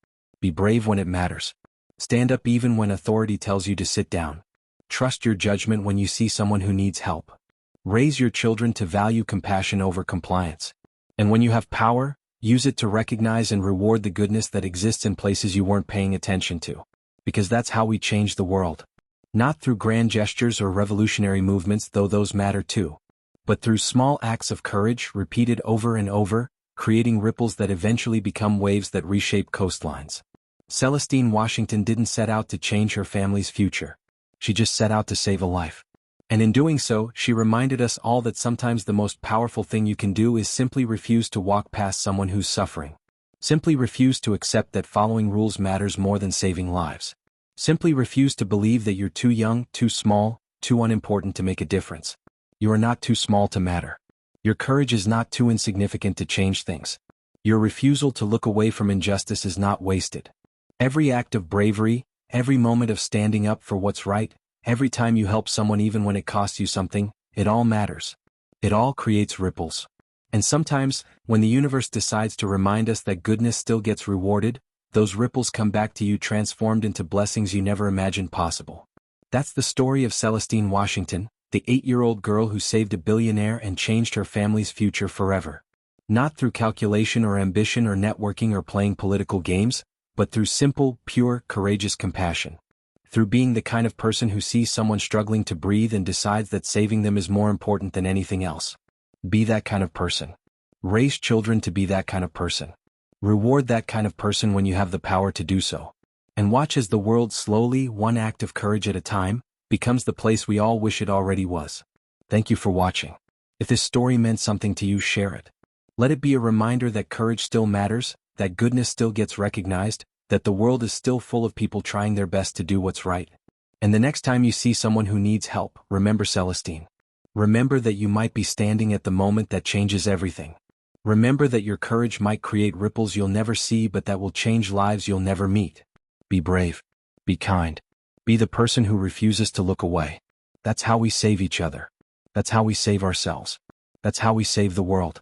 Be brave when it matters. Stand up even when authority tells you to sit down. Trust your judgment when you see someone who needs help. Raise your children to value compassion over compliance. And when you have power, use it to recognize and reward the goodness that exists in places you weren't paying attention to. Because that's how we change the world. Not through grand gestures or revolutionary movements, though those matter too, but through small acts of courage repeated over and over, creating ripples that eventually become waves that reshape coastlines. Celestine Washington didn't set out to change her family's future. She just set out to save a life. And in doing so, she reminded us all that sometimes the most powerful thing you can do is simply refuse to walk past someone who's suffering. Simply refuse to accept that following rules matters more than saving lives. Simply refuse to believe that you're too young, too small, too unimportant to make a difference. You are not too small to matter. Your courage is not too insignificant to change things. Your refusal to look away from injustice is not wasted. Every act of bravery, every moment of standing up for what's right, every time you help someone even when it costs you something, it all matters. It all creates ripples. And sometimes, when the universe decides to remind us that goodness still gets rewarded, those ripples come back to you transformed into blessings you never imagined possible. That's the story of Celestine Washington, the 8-year-old girl who saved a billionaire and changed her family's future forever. Not through calculation or ambition or networking or playing political games, but through simple, pure, courageous compassion. Through being the kind of person who sees someone struggling to breathe and decides that saving them is more important than anything else. Be that kind of person. Raise children to be that kind of person. Reward that kind of person when you have the power to do so. And watch as the world slowly, one act of courage at a time, becomes the place we all wish it already was. Thank you for watching. If this story meant something to you, share it. Let it be a reminder that courage still matters, that goodness still gets recognized, that the world is still full of people trying their best to do what's right. And the next time you see someone who needs help, remember Celestine. Remember that you might be standing at the moment that changes everything. Remember that your courage might create ripples you'll never see but that will change lives you'll never meet. Be brave. Be kind. Be the person who refuses to look away. That's how we save each other. That's how we save ourselves. That's how we save the world.